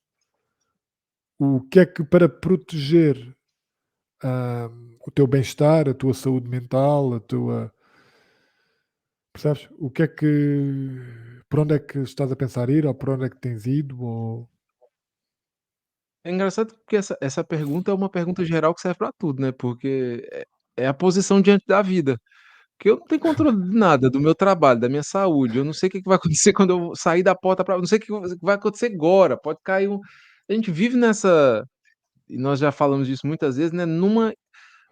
O que é que para proteger ah, o teu bem-estar, a tua saúde mental, a tua. Percebes? O que é que. Por onde é que estás a pensar ir, ou por onde é que tens ido? Ou... É engraçado porque essa pergunta é uma pergunta geral que serve para tudo, né, porque é a posição diante da vida, porque eu não tenho controle de nada, do meu trabalho, da minha saúde, eu não sei o que que vai acontecer quando eu sair da porta não sei o que vai acontecer agora, pode cair a gente vive nessa, e nós já falamos disso muitas vezes, né,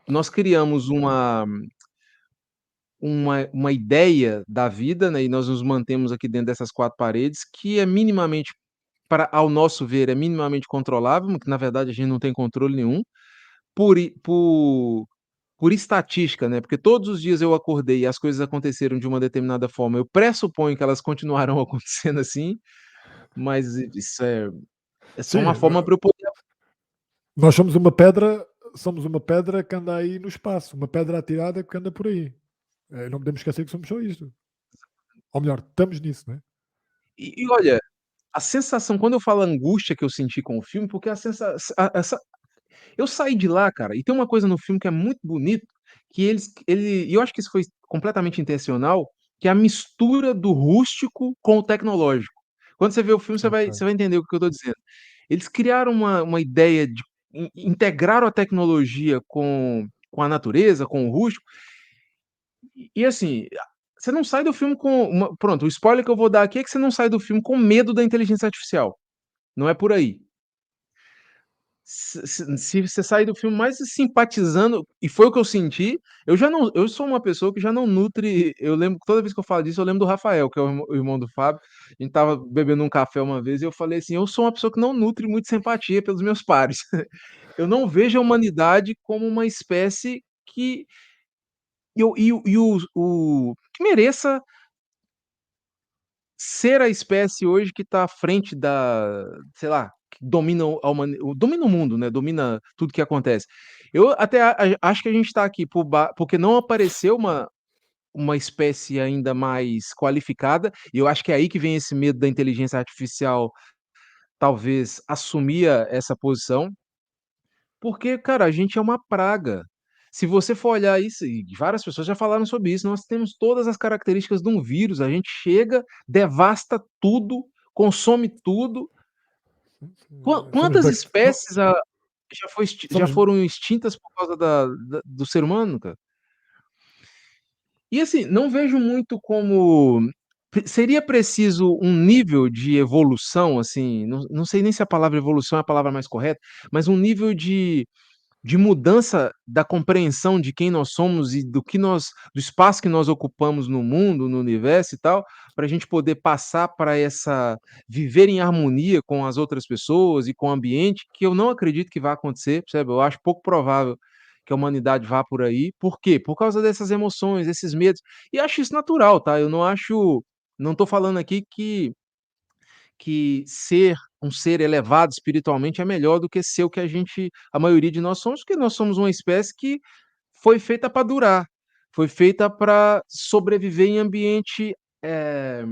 nós criamos uma ideia da vida, né, e nós nos mantemos aqui dentro dessas 4 paredes, que é minimamente ao nosso ver, é minimamente controlável, que na verdade a gente não tem controle nenhum, por i por estatística, né, porque todos os dias eu acordei e as coisas aconteceram de uma determinada forma, eu pressuponho que elas continuarão acontecendo assim, mas é só uma Sim, forma para eu poder. nós somos uma pedra que anda aí no espaço, uma pedra atirada que anda por aí. Não podemos esquecer que somos só isto. Ou melhor, estamos nisso, né? E olha, a sensação quando eu falo angústia que eu senti com o filme, porque a sensa a essa eu saí de lá, cara, e tem uma coisa no filme que é muito bonito, que e eu acho que isso foi completamente intencional, que é a mistura do rústico com o tecnológico. Quando você vê o filme, Ok. você vai entender o que eu estou dizendo. Eles criaram uma ideia de integraram a tecnologia com a natureza, com o rústico, e assim, você não sai do filme com pronto, o spoiler que eu vou dar aqui é que você não sai do filme com medo da inteligência artificial, não é por aí. se você sair do filme mais simpatizando, e foi o que eu senti, eu sou uma pessoa que já não nutre. Eu lembro, toda vez que eu falo disso, eu lembro do Rafael, que é o irmão do Fábio. A gente estava bebendo um café uma vez e eu falei assim: eu sou uma pessoa que não nutre muito simpatia pelos meus pares. Eu não vejo a humanidade como uma espécie que mereça ser a espécie hoje que está à frente da, sei lá, que domina domina o mundo, né, domina tudo que acontece. Eu até acho que a gente está aqui porque não apareceu uma espécie ainda mais qualificada, e eu acho que é aí que vem esse medo da inteligência artificial, talvez assumir essa posição, porque, cara, a gente é uma praga. Se você for olhar isso, e várias pessoas já falaram sobre isso, nós temos todas as características de um vírus, a gente chega, devasta tudo, consome tudo. Somos, Quantas espécies já somos, foram extintas por causa do ser humano, cara? E assim, não vejo muito como seria preciso um nível de evolução, assim, não sei nem se a palavra evolução é a palavra mais correta, mas um nível de mudança da compreensão de quem nós somos e do espaço que nós ocupamos no mundo, no universo e tal, para a gente poder passar para essa viver em harmonia com as outras pessoas e com o ambiente, que eu não acredito que vá acontecer, percebe? Eu acho pouco provável que a humanidade vá por aí. Por quê? Por causa dessas emoções, esses medos. E acho isso natural, tá? Eu não estou falando aqui que ser um ser elevado espiritualmente é melhor do que ser o que a maioria de nós somos, porque nós somos uma espécie que foi feita para durar, foi feita para sobreviver em ambiente, eh,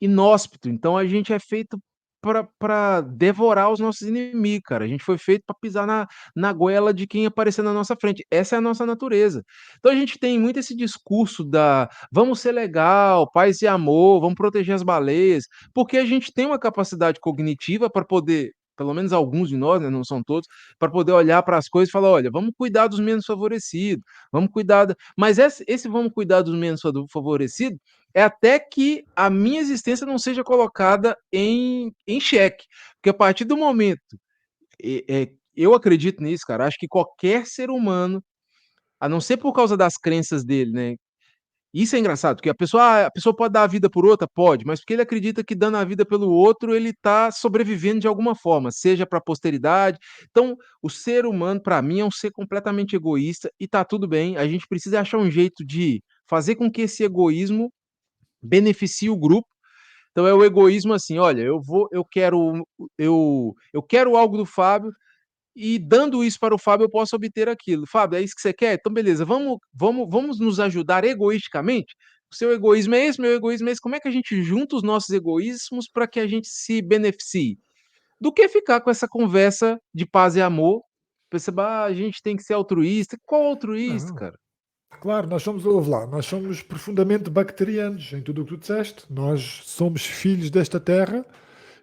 inóspito. Então a gente é feito para devorar os nossos inimigos, cara. A gente foi feito para pisar na goela de quem aparecer na nossa frente. Essa é a nossa natureza. Então a gente tem muito esse discurso da vamos ser legal, paz e amor, vamos proteger as baleias, porque a gente tem uma capacidade cognitiva para poder, pelo menos alguns de nós, né, não são todos, para poder olhar para as coisas e falar: olha, vamos cuidar dos menos favorecidos, vamos cuidar. Mas esse vamos cuidar dos menos favorecidos é até que a minha existência não seja colocada em xeque. Porque a partir do momento, eu acredito nisso, cara, acho que qualquer ser humano, a não ser por causa das crenças dele, né? Isso é engraçado, porque a pessoa pode dar a vida por outra? Pode, mas porque ele acredita que dando a vida pelo outro, ele está sobrevivendo de alguma forma, seja para a posteridade. Então, o ser humano, para mim, é um ser completamente egoísta e tá tudo bem. A gente precisa achar um jeito de fazer com que esse egoísmo beneficie o grupo. Então é o egoísmo assim: olha, eu quero algo do Fábio e dando isso para o Fábio eu posso obter aquilo. Fábio, é isso que você quer? Então beleza, vamos nos ajudar egoisticamente? O seu egoísmo é esse, meu egoísmo é esse. Como é que a gente junta os nossos egoísmos para que a gente se beneficie? Do que ficar com essa conversa de paz e amor. Perceba, a gente tem que ser altruísta. Qual altruísta, não. cara? Claro, ouve lá, nós somos profundamente bacterianos em tudo o que tu disseste. Nós somos filhos desta terra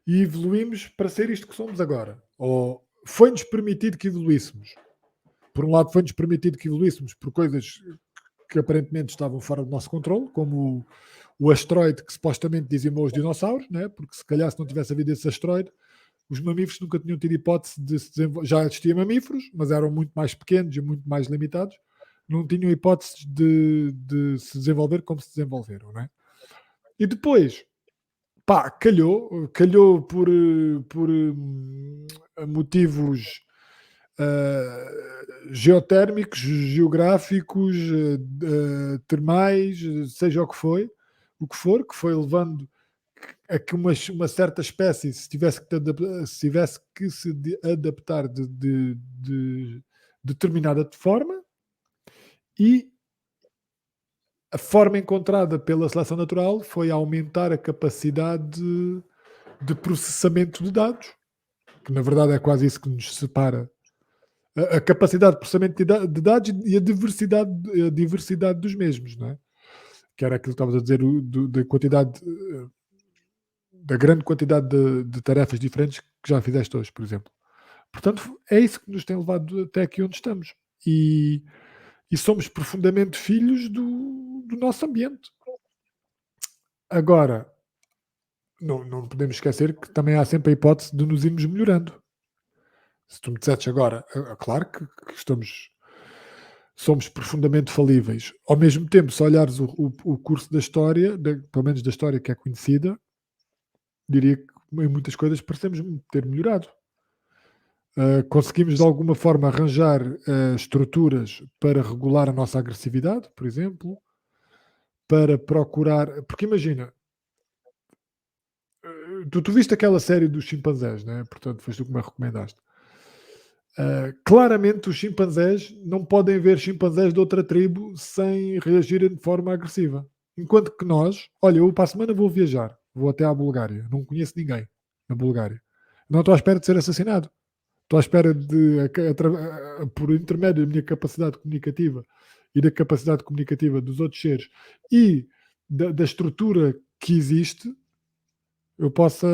e evoluímos para ser isto que somos agora. Ou foi-nos permitido que evoluíssemos. Por um lado, foi-nos permitido que evoluíssemos por coisas que aparentemente estavam fora do nosso controle, como o asteroide que supostamente dizimou os dinossauros, né? Porque se calhar se não tivesse havido esse asteroide, os mamíferos nunca tinham tido hipótese de se desenvolver. Já existiam mamíferos, mas eram muito mais pequenos e muito mais limitados. Não tinham hipótese de se desenvolver como se desenvolveram, né? E depois, pá, calhou por motivos geotérmicos, geográficos, termais, seja o que for, que foi levando a que uma certa espécie se tivesse que se adaptar de determinada forma, e a forma encontrada pela seleção natural foi aumentar a capacidade de processamento de dados, que na verdade é quase isso que nos separa. A capacidade de processamento de dados e a diversidade dos mesmos, não é? Que era aquilo que estavas a dizer, da quantidade, da grande quantidade de tarefas diferentes que já fizeste hoje, por exemplo. Portanto, é isso que nos tem levado até aqui onde estamos. E somos profundamente filhos do nosso ambiente. Agora, não podemos esquecer que também há sempre a hipótese de nos irmos melhorando. Se tu me dissesses agora, claro que somos profundamente falíveis. Ao mesmo tempo, se olhares o curso da história, pelo menos da história que é conhecida, diria que em muitas coisas parecemos ter melhorado. Conseguimos de alguma forma arranjar estruturas para regular a nossa agressividade, por exemplo, para procurar. Porque imagina, tu viste aquela série dos chimpanzés, né? Portanto, foste tu que me a recomendaste. Claramente, os chimpanzés não podem ver chimpanzés de outra tribo sem reagirem de forma agressiva. Enquanto que nós, olha, eu para a semana vou viajar, vou até à Bulgária, não conheço ninguém na Bulgária. Não estou à espera de ser assassinado. Estou à espera de, por intermédio da minha capacidade comunicativa e da capacidade comunicativa dos outros seres e da estrutura que existe, eu possa.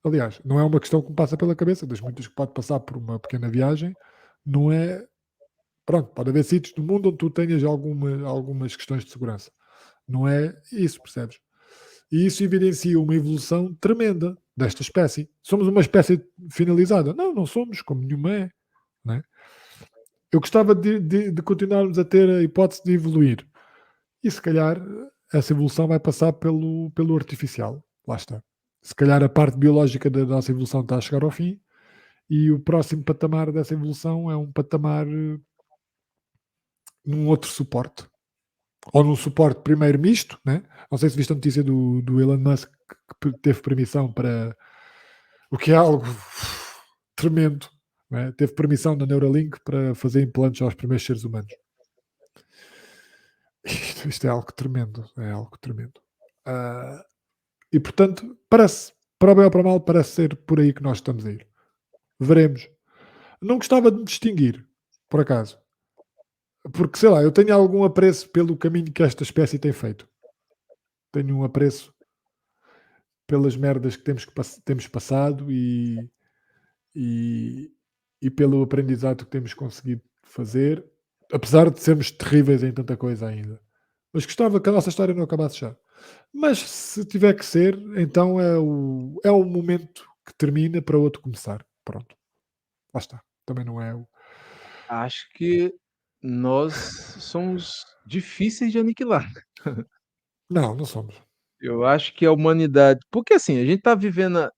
Aliás, não é uma questão que me passa pela cabeça, das muitas que pode passar por uma pequena viagem, não é. Pronto, pode haver sítios do mundo onde tu tenhas algumas questões de segurança. Não é isso, percebes? E isso evidencia uma evolução tremenda desta espécie. Somos uma espécie finalizada? Não, não somos, como nenhuma é. Não é? Eu gostava de continuarmos a ter a hipótese de evoluir. E se calhar essa evolução vai passar pelo artificial. Lá está. Se calhar a parte biológica da nossa evolução está a chegar ao fim e o próximo patamar dessa evolução é um patamar num outro suporte. Ou num suporte primeiro misto, né? Não sei se viste a notícia do Elon Musk que teve permissão para. O que é algo tremendo. Né? Teve permissão da Neuralink para fazer implantes aos primeiros seres humanos. Isto é algo tremendo. É algo tremendo. E portanto, parece, para o bem ou para o mal, parece ser por aí que nós estamos a ir. Veremos. Não gostava de me distinguir, por acaso. Porque, sei lá, eu tenho algum apreço pelo caminho que esta espécie tem feito. Tenho um apreço pelas merdas que temos passado e, e pelo aprendizado que temos conseguido fazer, apesar de sermos terríveis em tanta coisa ainda. Mas gostava que a nossa história não acabasse já. Mas se tiver que ser, então é o momento que termina para outro começar. Pronto, lá está. Também não é o. Acho que nós somos difíceis de aniquilar. Não, não somos. Eu acho que a humanidade porque assim, a gente tá vivendo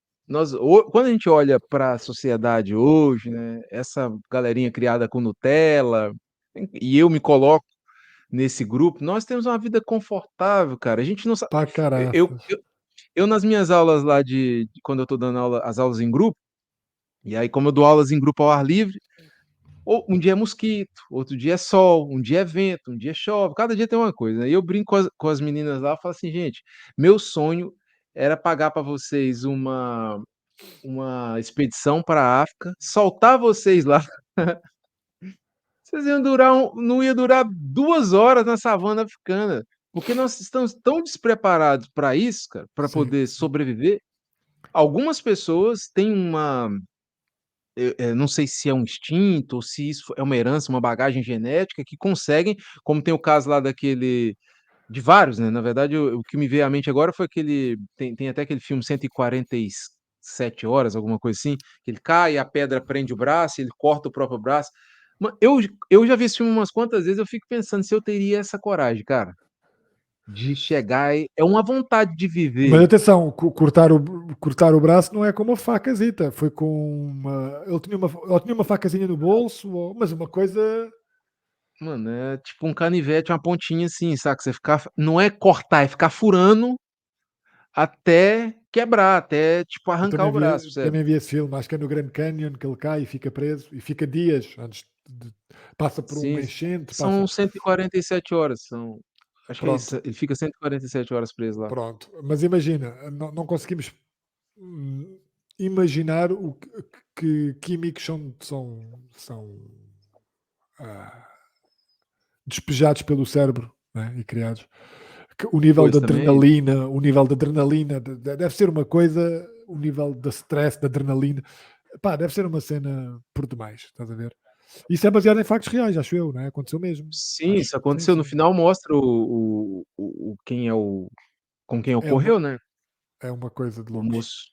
quando a gente olha para a sociedade hoje, né, essa galerinha criada com Nutella, e eu me coloco nesse grupo, nós temos uma vida confortável, cara, a gente não sabe Pá, eu caraças. eu eu nas minhas aulas lá de quando eu tô dando aula as aulas em grupo, e aí como eu dou aulas em grupo ao ar livre, ou um dia é mosquito, outro dia é sol, um dia é vento, um dia chove, cada dia tem uma coisa, né. E eu brinco com as meninas lá, eu falo assim: "Gente, meu sonho era pagar para vocês uma expedição para a África, soltar vocês lá, vocês iam durar não ia durar 2 horas na savana africana, porque nós estamos tão despreparados para isso, cara, para Sim, poder sim. sobreviver". Algumas pessoas têm não sei se é um instinto ou se isso é uma herança, uma bagagem genética que conseguem, como tem o caso lá daquele de vários, né, na verdade o que me veio à mente agora foi aquele tem até aquele filme 147 horas, alguma coisa assim, que ele cai, a pedra prende o braço, ele corta o próprio braço. Eu já vi esse filme umas quantas vezes, eu fico pensando se eu teria essa coragem, cara, de chegar é uma vontade de Mas viver. atenção, cortar o braço não é com uma facazita, foi com uma. Ele tinha uma facazinha no bolso, mas uma coisa. Mano, é tipo um canivete, uma pontinha assim, saca, você ficar não é cortar, é ficar furando até quebrar, até, tipo, Eu arrancar também o braço, vi, percebe? também vi esse filme, acho que é no Grand Canyon que ele cai e fica preso e fica dias antes de. Passa por uma Sim, enchente, passa. são 147 horas, acho que é isso, Pronto, ele fica 147 horas preso lá. pronto. Mas imagina, não conseguimos hum, imaginar o que químicos são ah, despejados pelo cérebro, né, e criados. O nível de Pois, também é isso. adrenalina, o nível de adrenalina deve ser uma coisa, o nível de stress, de adrenalina, pá, deve ser uma cena por demais, estás a ver? Isso é baseado em factos reais, acho eu, né? Aconteceu mesmo. Sim, Acho. isso Sim, aconteceu, no sim. final mostra o quem é o com quem É uma, ocorreu, né, é uma coisa de o loucos. moço.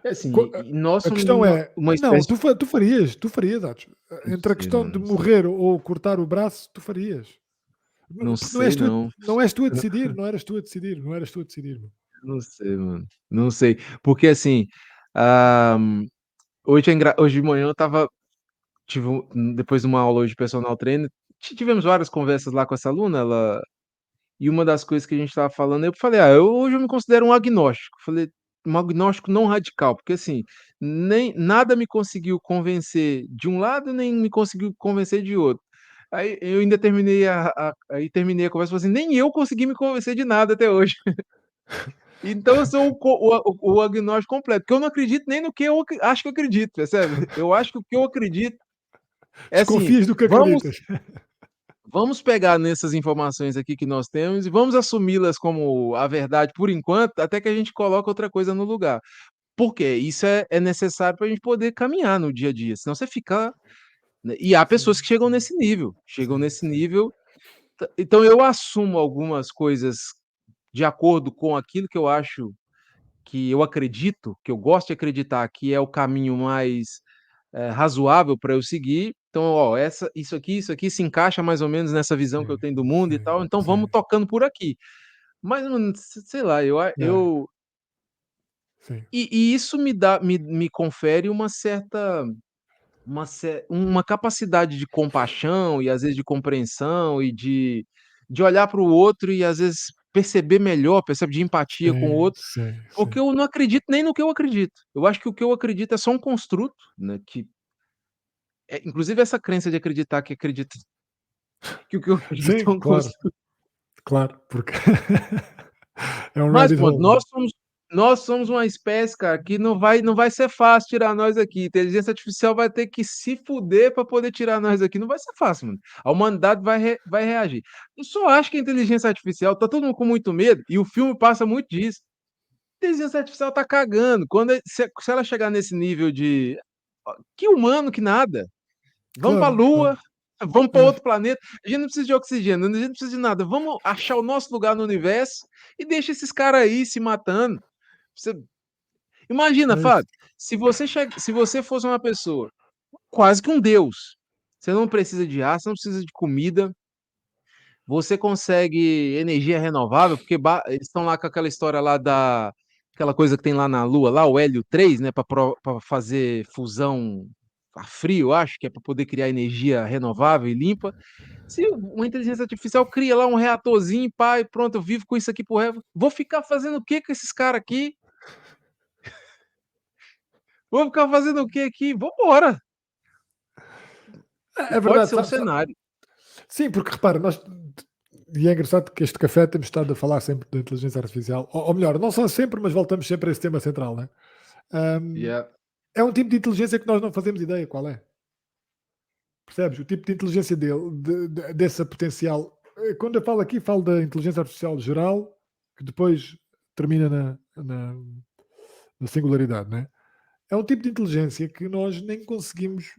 É assim, Co- e nós A somos questão é, uma não, espécie. tu farias, Atos. Não Entre a sei, questão mano, de morrer ou cortar o braço, tu farias. não Porque sei não, não és tu a decidir, não eras tu a decidir, não eras tu a decidir. Meu. não sei, mano, não sei. Porque assim, ah, hoje de manhã eu estava depois de uma aula hoje de personal trainer, tivemos várias conversas lá com essa aluna, e uma das coisas que a gente estava falando, eu falei: "Ah, hoje eu me considero um agnóstico", falei: "Um agnóstico não radical", porque assim, nem nada me conseguiu convencer de um lado, nem me conseguiu convencer de outro. Aí eu ainda terminei a conversa, falei assim: "Nem eu consegui me convencer de nada até hoje". Então eu sou o agnóstico completo, porque eu não acredito nem no que eu acho que eu acredito, percebe? Eu acho que o que eu acredito é assim, Desconfias do que vamos acreditas. vamos pegar nessas informações aqui que nós temos e vamos assumi-las como a verdade por enquanto, até que a gente coloque outra coisa no lugar. Por quê? Isso é necessário para a gente poder caminhar no dia a dia, senão você fica, né, e há pessoas Sim, que chegam sim, nesse nível, chegam sim, nesse sim. nível, então eu assumo algumas coisas de acordo com aquilo que eu acho, que eu acredito, que eu gosto de acreditar que é o caminho mais, razoável para eu seguir. Então, ó, isso aqui se encaixa mais ou menos nessa visão que eu Sim, tenho do mundo e sim, tal, então vamos sim. tocando por aqui. Mas, mano, sei lá, É, sim. e isso me confere uma capacidade de compaixão e, às vezes, de compreensão e de olhar para o outro e, às vezes, perceber melhor, percebe, de empatia com o Sim, outro, sim, porque sim. eu não acredito nem no que eu acredito. Eu acho que o que eu acredito é só um construto, né, que inclusive essa crença de acreditar que o que eu acredito é Sim, um claro, construto. claro, porque é um Mas rabbit pronto, hole, não é? nós somos uma espécie, cara, que não vai ser fácil tirar nós aqui. Inteligência artificial vai ter que se fuder para poder tirar nós aqui, não vai ser fácil, mano. A humanidade vai reagir. Eu só acho que a inteligência artificial tá todo mundo com muito medo, e o filme passa muito disso. A inteligência artificial tá cagando, se ela chegar nesse nível de que humano que nada. Vamos para a Claro, claro. Lua, vamos para É, outro planeta. A gente não precisa de oxigênio, a gente não precisa de nada. Vamos achar o nosso lugar no universo e deixa esses caras aí se matando. Você imagina, é isso. Fábio, se você fosse uma pessoa, quase que um deus, você não precisa de ar, você não precisa de comida, você consegue energia renovável, porque eles estão lá com aquela história lá da aquela coisa que tem lá na Lua, lá o hélio 3, né, para fazer fusão a frio, acho que é para poder criar energia renovável e limpa. Se uma inteligência artificial cria lá um reatorzinho, pá, e pronto, eu vivo com isso aqui por resto, vou ficar fazendo o que com esses caras aqui? Vou ficar fazendo o que aqui? Vambora! É Pode verdade, ser um cenário. sim, porque repara, e é engraçado que este café temos estado a falar sempre da inteligência artificial, ou melhor, não só sempre, mas voltamos sempre a esse tema central, né? Ahm, Yeah. É um tipo de inteligência que nós não fazemos ideia qual é. Percebes? O tipo de inteligência dele, dessa potencial. Quando eu falo aqui, falo da inteligência artificial geral, que depois termina na singularidade, né? É um tipo de inteligência que nós nem conseguimos,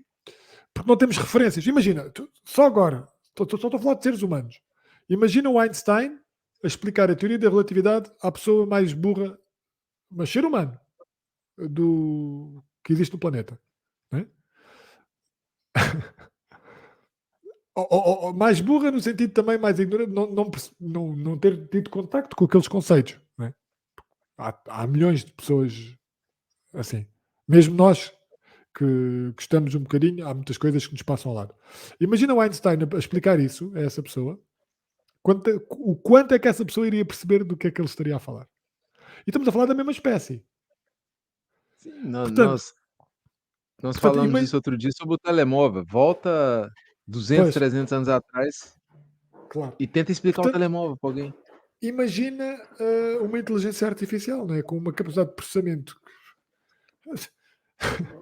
porque não temos referências. Imagina, só agora, só estou a falar de seres humanos. Imagina o Einstein a explicar a teoria da relatividade à pessoa mais burra, mas ser humano, que existe no planeta. Né? Ou mais burra no sentido também mais ignorante, não ter tido contacto com aqueles conceitos. Né? Há milhões de pessoas assim. Mesmo nós que estamos um bocadinho, há muitas coisas que nos passam ao lado. Imagina o Einstein a explicar isso a essa pessoa, o quanto é que essa pessoa iria perceber do que é que ele estaria a falar. E estamos a falar da mesma espécie. Sim, Portanto, nós portanto falamos isso outro dia sobre o telemóvel. Volta 200, pois, 300 anos atrás claro. e tenta explicar um Portanto, telemóvel para alguém. imagina uma inteligência artificial, né, com uma capacidade de processamento.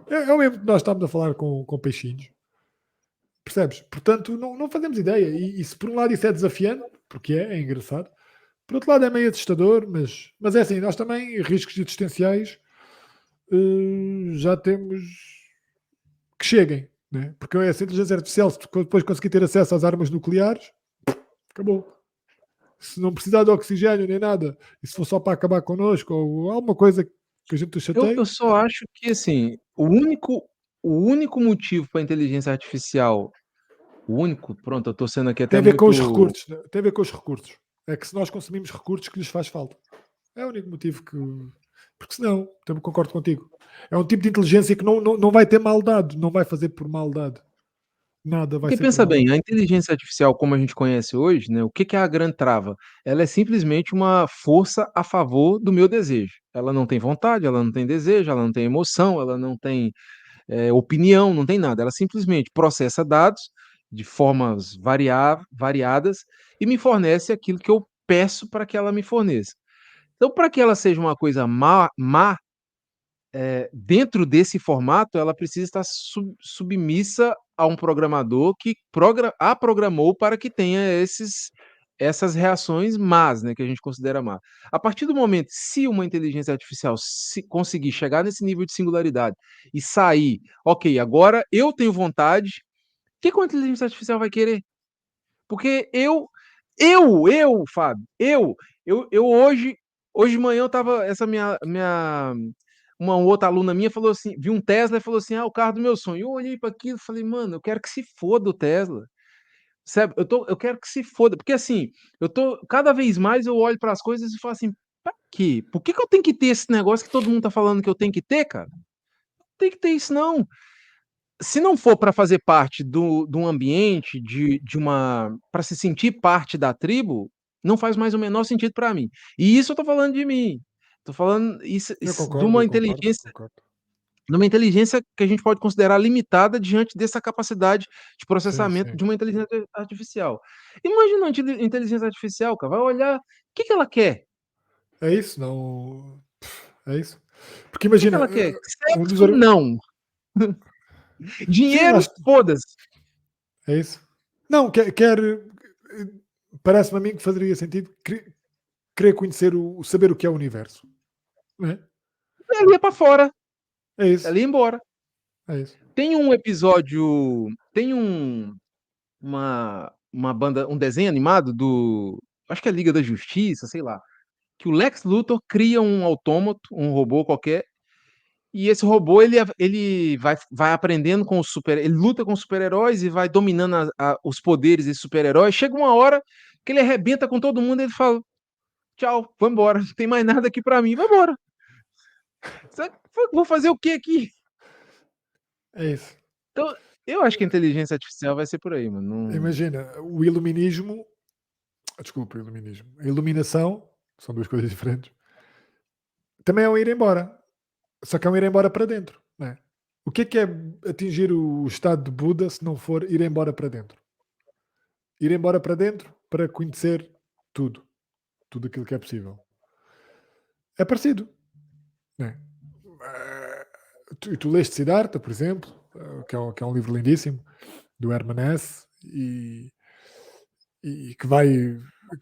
É o mesmo que nós estamos a falar com peixinhos. Percebes? Portanto, não fazemos ideia. E se por um lado isso é desafiante, porque é engraçado, por outro lado é meio assustador, mas é assim, nós também, riscos existenciais, já temos que cheguem. Né? Porque essa inteligência artificial, se depois conseguir ter acesso às armas nucleares, acabou. Se não precisar de oxigênio nem nada, e se for só para acabar connosco, ou alguma coisa que a gente o Eu chateie. só acho que, assim, o único motivo para a inteligência artificial, o único, pronto, eu tô sendo aqui Tem até a ver com os muito. recursos, né, tem a ver com os recursos. É que se nós consumimos recursos que lhes faz falta. É o único motivo que porque senão, também concordo contigo. É um tipo de inteligência que não vai ter maldade, não vai fazer por maldade. Nada vai Porque ser por pensa maldade. bem, a inteligência artificial como a gente conhece hoje, né, o que que é a grande trava? Ela é simplesmente uma força a favor do meu desejo. Ela não tem vontade, ela não tem desejo, ela não tem emoção, ela não tem, opinião, não tem nada. Ela simplesmente processa dados de formas variadas e me fornece aquilo que eu peço para que ela me forneça. Então, para que ela seja uma coisa má, dentro desse formato, ela precisa estar submissa a um programador que a programou para que tenha essas reações más, né, que a gente considera má. A partir do momento, se uma inteligência artificial se conseguir chegar nesse nível de singularidade e sair, ok, agora eu tenho vontade, o que que uma inteligência artificial vai querer? Porque Fábio, eu hoje de manhã eu estava, essa minha uma outra aluna minha falou assim, viu um Tesla e falou assim: "Ah, o carro do meu sonho". Eu olhei para aquilo e falei: "Mano, eu quero que se foda o Tesla". Sabe, eu quero que se foda, porque assim, eu tô cada vez mais eu olho para as coisas e falo assim: "Pra quê? Por que que eu tenho que ter esse negócio que todo mundo tá falando que eu tenho que ter, cara? Não tem que ter isso não". Se não for para fazer parte de um ambiente, de uma para se sentir parte da tribo, não faz mais o menor sentido para mim. E isso eu tô falando de mim. Tô falando isso de uma Eu concordo, eu inteligência concordo. que a gente pode considerar limitada diante dessa capacidade de Sim, processamento sim. de uma inteligência artificial. Imagina uma inteligência artificial, cara, vai olhar, o que que ela quer? É isso, não é isso. Porque O que que imagina, ela quer? um dos Sexo, ar não. sim, Dinheiro, foda-se. é isso. Não, quer parece-me a mim que faria sentido querer conhecer saber o que é o universo, não é? Ela ia pra fora, É isso, ela ia embora. é isso. Tem um episódio, tem uma banda, um desenho animado do, acho que é Liga da Justiça, sei lá, que o Lex Luthor cria um autômato, um robô qualquer, e esse robô ele vai aprendendo com ele luta com os super-heróis e vai dominando os poderes desses super-heróis. Chega uma hora que ele arrebenta com todo mundo e ele fala: "Tchau, vou embora, não tem mais nada aqui pra mim, vai embora. Vou fazer o que aqui?". É isso. Então, eu acho que a inteligência artificial vai ser por aí, mano. Não. Imagina, o iluminismo, desculpa, o iluminismo, a iluminação, são 2 coisas diferentes, também é um ir embora, só que é um ir embora para dentro, não é? O que é atingir o estado de Buda se não for ir embora para dentro? Ir embora para dentro para conhecer tudo, tudo aquilo que é possível. É parecido, não é? Tu leste Siddhartha, por exemplo, que é um livro lindíssimo, do Herman Hesse, e que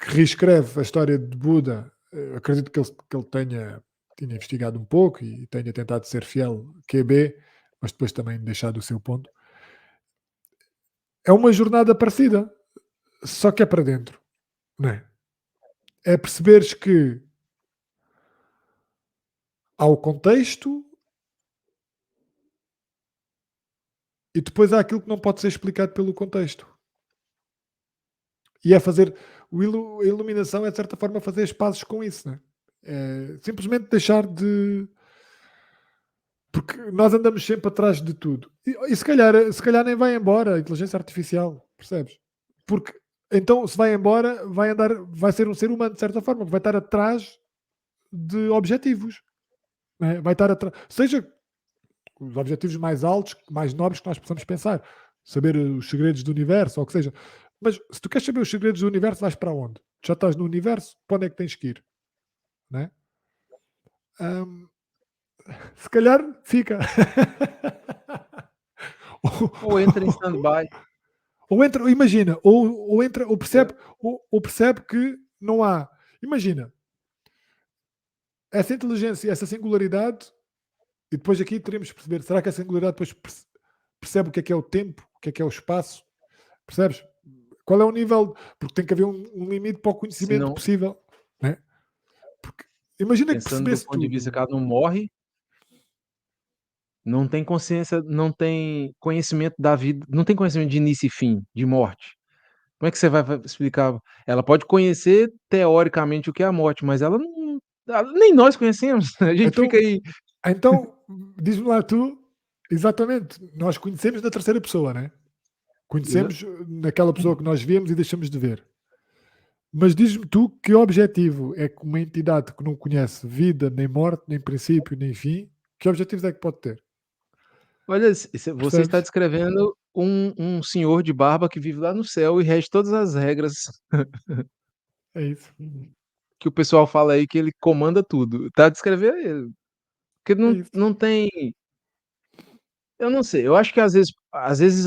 reescreve a história de Buda. Acredito que ele tinha investigado um pouco e tenha tentado ser fiel QB, mas depois também deixado o seu ponto. É uma jornada parecida, só que é para dentro, não é? É perceberes que há o contexto e depois há aquilo que não pode ser explicado pelo contexto. E é fazer a iluminação é de certa forma fazer as pazes com isso, né? É simplesmente deixar de, porque nós andamos sempre atrás de tudo. E se calhar nem vai embora a inteligência artificial, percebes? Porque então se vai embora, vai ser um ser humano de certa forma, vai estar atrás de objetivos, né? Vai estar atrás, seja os objetivos mais altos, mais nobres que nós possamos pensar, saber os segredos do universo, ou o que seja. Mas se tu queres saber os segredos do universo, vais para onde? Já estás no universo, para onde é que tens que ir? Né? Hum, se calhar fica. Ou entra em stand-by. ou entra, imagina, ou entra, É. ou percebe que não há. Imagina, essa inteligência, essa singularidade, e depois aqui teremos que perceber, será que a singularidade depois percebe o que é o tempo, o que é o espaço? Percebes? Qual é o nível? Porque tem que haver um limite para o Se conhecimento não, possível. Né? Porque imagina que pensando do percebesse ponto de vista que tudo. ela não morre, não tem consciência, não tem conhecimento da vida, não tem conhecimento de início e fim, de morte. Como é que você vai explicar? Ela pode conhecer teoricamente o que é a morte, mas ela não, nem nós conhecemos. A gente fica Então, aí. então diz-me lá tu, exatamente, nós conhecemos na terceira pessoa, né? Exa- Conhecemos naquela pessoa que nós vemos e deixamos de ver. Mas diz-me tu que objetivo é que uma entidade que não conhece vida, nem morte, nem princípio, nem fim, que objetivos é que pode ter? Olha, você está Percebes? descrevendo um senhor de barba que vive lá no céu e rege todas as regras É isso. que o pessoal fala aí que ele comanda tudo. Tá descrevendo ele. Porque É não, isso. não tem. Eu não sei, eu acho que às vezes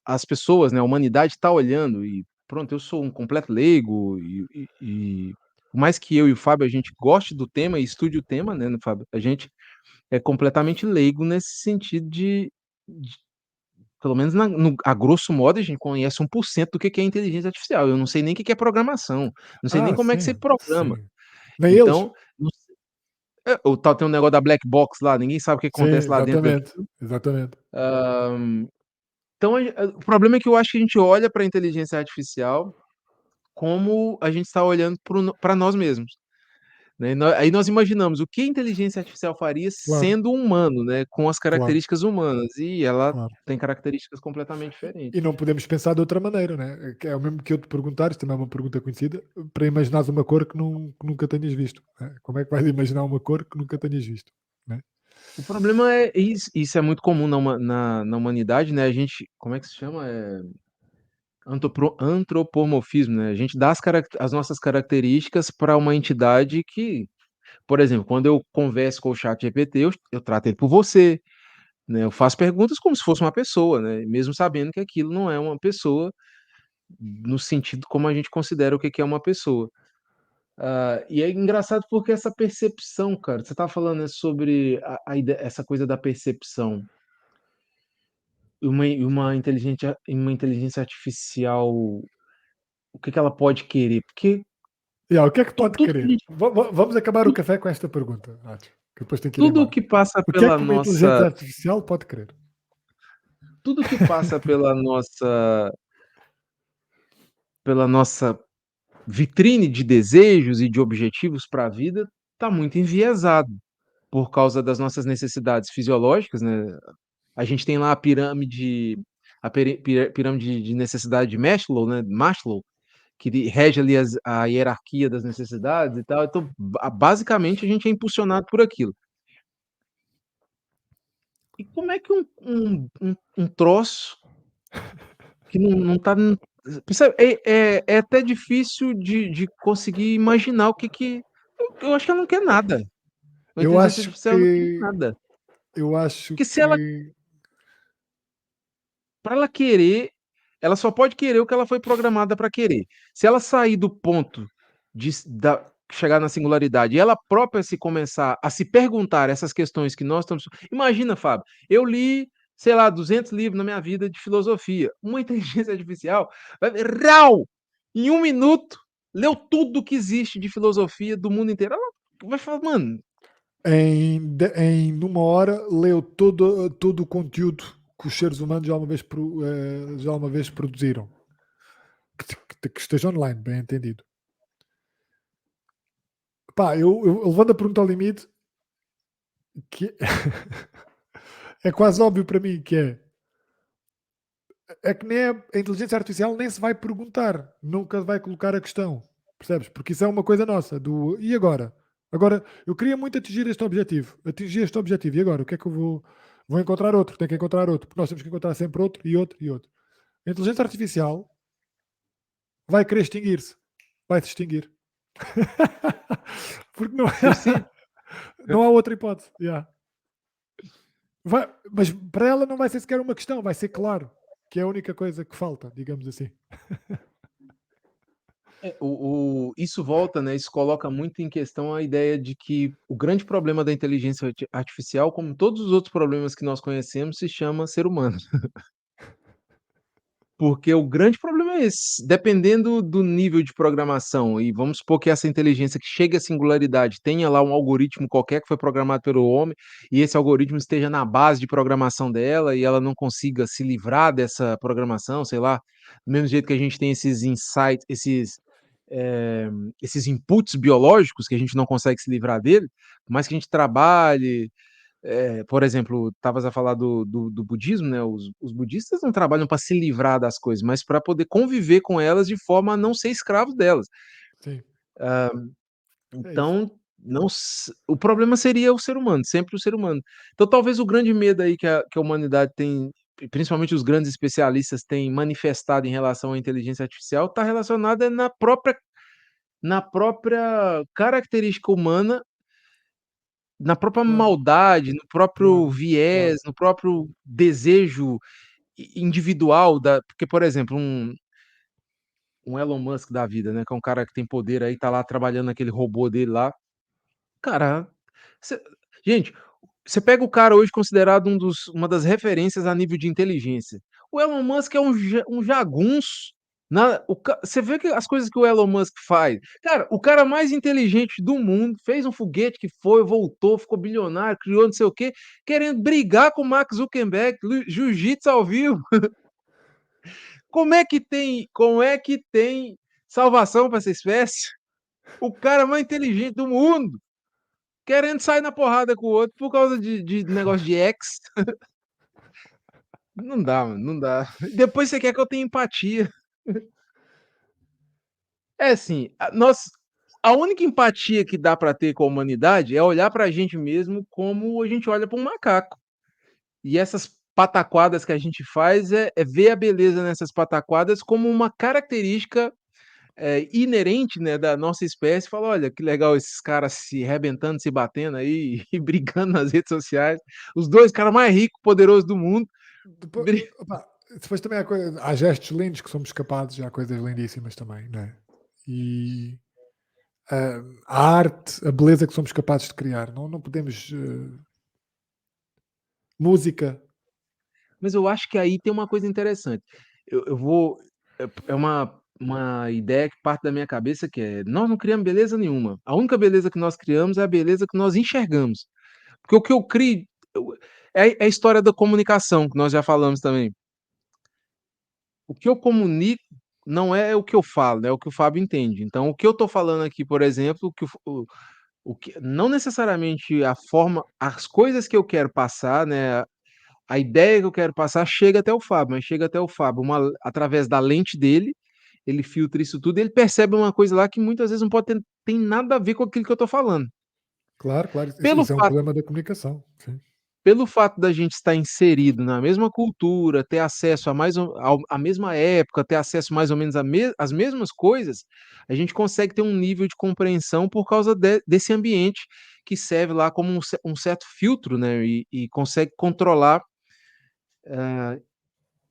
as pessoas, né, a humanidade está olhando e pronto, eu sou um completo leigo e por mais que eu e o Fábio a gente goste do tema e estude o tema, né, Fábio, a gente é completamente leigo nesse sentido de pelo menos a grosso modo a gente conhece 1% do que é inteligência artificial, eu não sei nem o que é programação, não sei nem Ah, como é que você sim, programa. sim. Nem eles? Então, não se o tal tem um negócio da black box lá, ninguém sabe o que Sim, acontece lá dentro exatamente. daquilo. Exatamente. Então, o problema é que eu acho que a gente olha para a inteligência artificial como a gente está olhando para nós mesmos, né, aí nós imaginamos o que a inteligência artificial faria Claro, sendo um humano, né, com as claro, características humanas, e ela claro. tem características completamente diferentes. E não podemos pensar de outra maneira, né? Que é o mesmo que eu te perguntar, isto também é uma pergunta conhecida, para imaginares uma cor que nunca tenhas visto. Né? Como é que vais imaginar uma cor que nunca tenhas visto? Né? O problema é isso é muito comum na humanidade, né, a gente como é que se chama? Antropomorfismo, né, a gente dá as nossas características para uma entidade que, por exemplo, quando eu converso com o ChatGPT, eu trato ele por você. Né, eu faço perguntas como se fosse uma pessoa, né, mesmo sabendo que aquilo não é uma pessoa, no sentido como a gente considera o que que é uma pessoa. E é engraçado porque essa percepção, cara, você estava falando, né, sobre essa coisa da percepção, uma inteligência artificial, o que que ela pode querer? Porque Yeah, o que é que pode tudo que a querer? gente Vamos acabar o tudo café com esta pergunta, Nath, que depois tenho que ir tudo embora. que passa O que é pela que uma inteligência nossa artificial pode querer? tudo que passa pela nossa vitrine de desejos e de objetivos para a vida está muito enviesado por causa das nossas necessidades fisiológicas, né? A gente tem lá a pirâmide de necessidade de Maslow, que rege ali a hierarquia das necessidades e tal. Então, basicamente, a gente é impulsionado por aquilo. E como é que um troço que não está. Percebe? É até difícil de conseguir imaginar o que que. Eu acho que ela não quer nada. A Eu inteligência acho artificial não quer que nada. eu acho Porque se ela, que para ela querer, ela só pode querer o que ela foi programada para querer. Se ela sair do ponto chegar na singularidade e ela própria se começar a se perguntar essas questões que nós estamos. Imagina, Fábio, eu li, sei lá, 200 livros na minha vida de filosofia. Uma inteligência artificial vai ver, rau, em 1 minuto, leu tudo que existe de filosofia do mundo inteiro. Ela vai falar, mano, em numa hora leu todo o conteúdo que os seres humanos já uma vez produziram, que esteja online, bem entendido. Pá, eu levando a pergunta ao limite, que é quase óbvio para mim que é que nem a inteligência artificial nem se vai perguntar, nunca vai colocar a questão, percebes? Porque isso é uma coisa nossa, do e agora? Agora, eu queria muito atingir este objetivo, e agora? O que é que eu vou encontrar outro? Tenho que encontrar outro, porque nós temos que encontrar sempre outro e outro e outro. A inteligência artificial vai querer extinguir-se, vai se extinguir. Porque não, eu sinto. não há outra hipótese. Yeah. Mas para ela não vai ser sequer uma questão, vai ser claro, que é a única coisa que falta, digamos assim. Isso volta, né? Isso coloca muito em questão a ideia de que o grande problema da inteligência artificial, como todos os outros problemas que nós conhecemos, se chama ser humano. Porque o grande problema é esse, dependendo do nível de programação, e vamos supor que essa inteligência que chega à singularidade tenha lá um algoritmo qualquer que foi programado pelo homem, e esse algoritmo esteja na base de programação dela e ela não consiga se livrar dessa programação, sei lá, do mesmo jeito que a gente tem esses insights, eh, esses inputs biológicos que a gente não consegue se livrar dele, por mais que a gente trabalhe, por exemplo, estavas a falar do budismo, né, os budistas não trabalham para se livrar das coisas, mas para poder conviver com elas de forma a não ser escravo delas. Sim, é isso. Então, não s o problema seria o ser humano, sempre o ser humano. Então talvez o grande medo aí que a humanidade tem, e principalmente os grandes especialistas têm manifestado em relação à inteligência artificial, está relacionado na própria característica humana, na própria Claro, maldade, no próprio claro, viés, claro. no próprio desejo individual da, porque, por exemplo, um Elon Musk da vida, né, que é um cara que tem poder aí, tá lá trabalhando naquele robô dele lá. Cara, você gente, você pega o cara hoje considerado uma das referências a nível de inteligência. O Elon Musk é um jagunço, você vê que as coisas que o Elon Musk faz, cara, o cara mais inteligente do mundo, fez um foguete que foi, voltou, ficou bilionário, criou não sei o quê, querendo brigar com o Mark Zuckerberg, jiu-jitsu ao vivo. Como é que tem salvação para essa espécie? O cara mais inteligente do mundo, querendo sair na porrada com o outro por causa de negócio de ex. Não dá, mano, não dá. Depois você quer que eu tenha empatia. É assim, a única empatia que dá pra ter com a humanidade é olhar pra gente mesmo como a gente olha pra um macaco. E essas pataquadas que a gente faz é ver a beleza nessas pataquadas como uma característica, inerente, né, da nossa espécie. Fala: "Olha, que legal esses caras se arrebentando, se batendo aí e brigando nas redes sociais. Os 2 caras mais ricos, poderosos do mundo, Depois, bri". depois também há gestos lindos que somos capazes, há coisas lindíssimas também, não é? E a arte, a beleza que somos capazes de criar. Não podemos. Música, Mas eu acho que aí tem uma coisa interessante. Eu vou é uma ideia que parte da minha cabeça que é: nós não criamos beleza nenhuma. A única beleza que nós criamos é a beleza que nós enxergamos. Porque o que eu crio eu é a história da comunicação, que nós já falamos também. O que eu comunico não é o que eu falo, é o que o Fábio entende. Então o que eu estou falando aqui, por exemplo, que o que não necessariamente a forma as coisas que eu quero passar, né, a ideia que eu quero passar chega até o Fábio, mas chega até o Fábio através da lente dele, ele filtra isso tudo e ele percebe uma coisa lá que muitas vezes não pode ter tem nada a ver com aquilo que eu estou falando. claro, claro, isso, Pelo isso é um fato problema da comunicação. Sim, pelo fato da gente estar inserido na mesma cultura, ter acesso a mais ou ao à mesma época, ter acesso mais ou menos a às mesmas coisas, a gente consegue ter um nível de compreensão por causa desse ambiente que serve lá como um certo filtro, né, e consegue controlar.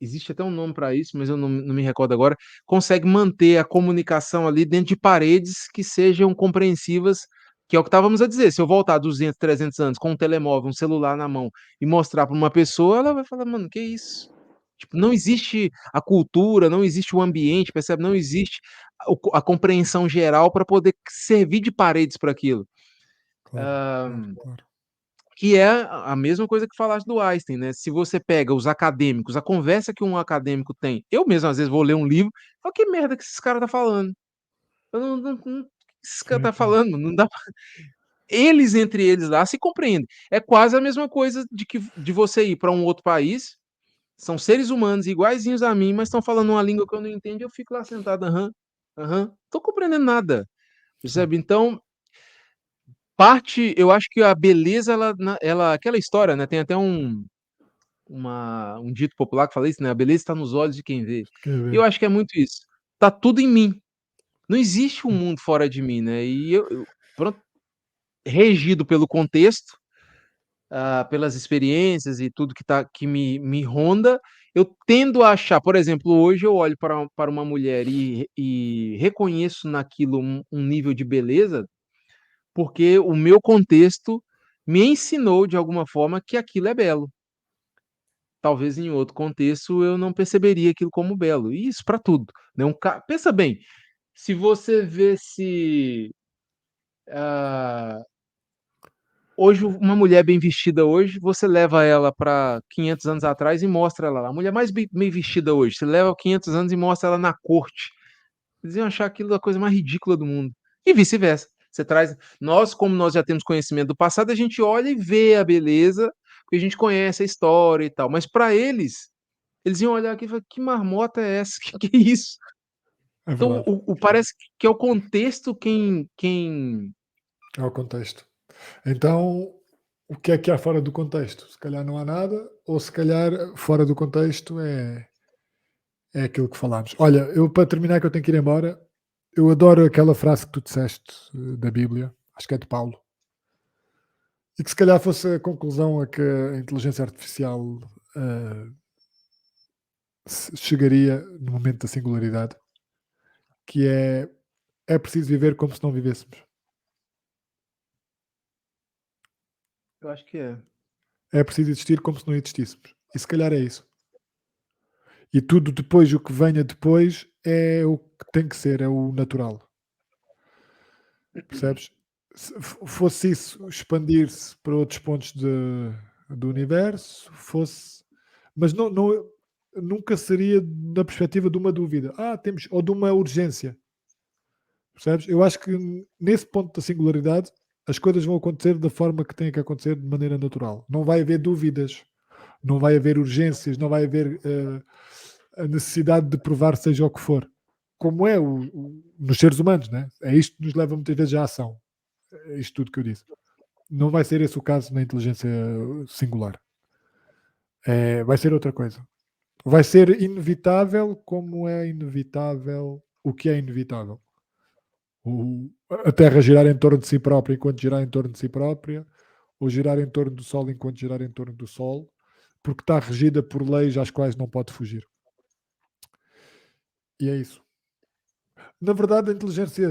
Existe até um nome para isso, mas eu não me recordo agora. Consegue manter a comunicação ali dentro de paredes que sejam compreensivas, que é o que estávamos a dizer. Se eu voltar 200, 300 anos com um telemóvel, um celular na mão e mostrar para uma pessoa, ela vai falar: "Mano, que isso?". Tipo, não existe a cultura, não existe o ambiente, percebe? Não existe a compreensão geral para poder servir de paredes para aquilo. claro, claro, claro. Que é a mesma coisa que falaste do Einstein, né, se você pega os acadêmicos, a conversa que um acadêmico tem, eu mesmo às vezes vou ler um livro, falo: "Que merda que esses cara tá falando? Eu não que esses cara Sim, tá sim, falando? Não dá pra". Eles entre eles lá se compreendem. É quase a mesma coisa de você ir para um outro país, são seres humanos iguaizinhos a mim, mas estão falando uma língua que eu não entendo e eu fico lá sentado: "Aham, aham", tô compreendendo nada, sim. percebe? Então, eu acho que a beleza ela aquela história, né, tem até um dito popular que fala isso, né, "A beleza está nos olhos de quem vê". Quer E eu ver? acho que é muito isso, tá tudo em mim, não existe um mundo fora de mim, né, e eu pronto, regido pelo contexto, pelas experiências e tudo que me ronda, eu tendo a achar, por exemplo, hoje eu olho para uma mulher e reconheço naquilo um nível de beleza, porque o meu contexto me ensinou de alguma forma que aquilo é belo. talvez em outro contexto eu não perceberia aquilo como belo. E isso para tudo, né, pensa bem, se você vê ah, hoje uma mulher bem vestida hoje, você leva ela para 500 anos atrás e mostra ela lá. A mulher mais bem vestida hoje, você leva 500 anos e mostra ela na corte. Eles iam achar aquilo a coisa mais ridícula do mundo. E vice-versa. Você traz nós, como nós já temos conhecimento do passado, a gente olha e vê a beleza, porque a gente conhece a história e tal, mas para eles iam olhar aqui e falar: "Que marmota é essa? Que é isso?". É Então verdade. o parece que é o contexto quem É o contexto. Então, o que há fora do contexto? Se calhar não há nada, ou se calhar fora do contexto é aquilo que falámos. Olha, eu para terminar que eu tenho que ir embora, eu adoro aquela frase que tu disseste da Bíblia, acho que é de Paulo, e que se calhar fosse a conclusão a que a inteligência artificial eh, chegaria no momento da singularidade, que é preciso viver como se não vivêssemos. eu acho que é. É preciso existir como se não existíssemos. E se calhar é isso. E tudo depois, o que venha depois, é o que tem que ser, é o natural. Percebes? Se fosse isso expandir-se para outros pontos do universo, fosse. Mas nunca seria na perspectiva de uma dúvida. Temos, ou de uma urgência. Percebes? Eu acho que nesse ponto da singularidade as coisas vão acontecer da forma que têm que acontecer de maneira natural. Não vai haver dúvidas, não vai haver urgências, não vai haver a necessidade de provar seja o que for. Como é nos seres humanos, né? É isto que nos leva muitas vezes à ação. É isto tudo que eu disse. Não vai ser esse o caso na inteligência singular. Vai ser outra coisa. Vai ser inevitável como é inevitável o que é inevitável. A Terra girar em torno de si própria enquanto girar em torno de si própria, ou girar em torno do Sol enquanto girar em torno do Sol, porque está regida por leis às quais não pode fugir. E é isso. Na verdade, a inteligência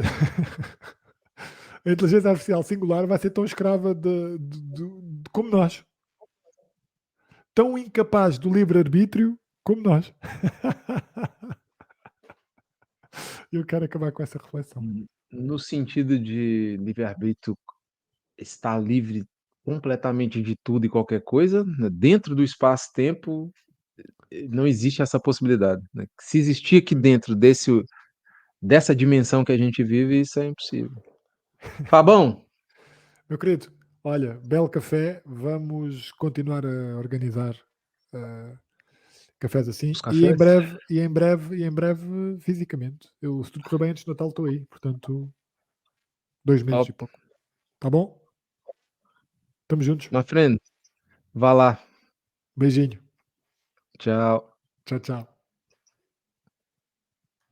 artificial singular vai ser tão escrava de como nós. Tão incapaz do livre-arbítrio como nós. Eu quero acabar com essa reflexão. No sentido de livre-arbítrio, estar livre completamente de tudo e qualquer coisa, né, dentro do espaço-tempo, não existe essa possibilidade, né. Se existir aqui dentro dessa dimensão que a gente vive, isso é impossível. Fabão, Meu querido, olha, belo café, vamos continuar a organizar uh, cafés assim os e em cafés? breve, e em breve, e em breve fisicamente. Eu, se tudo correr bem antes do Natal estou aí, portanto, 2 meses e Top. pouco. Tá bom? Estamos juntos. My friend, vá lá. Beijinho. Tchau. Tchau, tchau.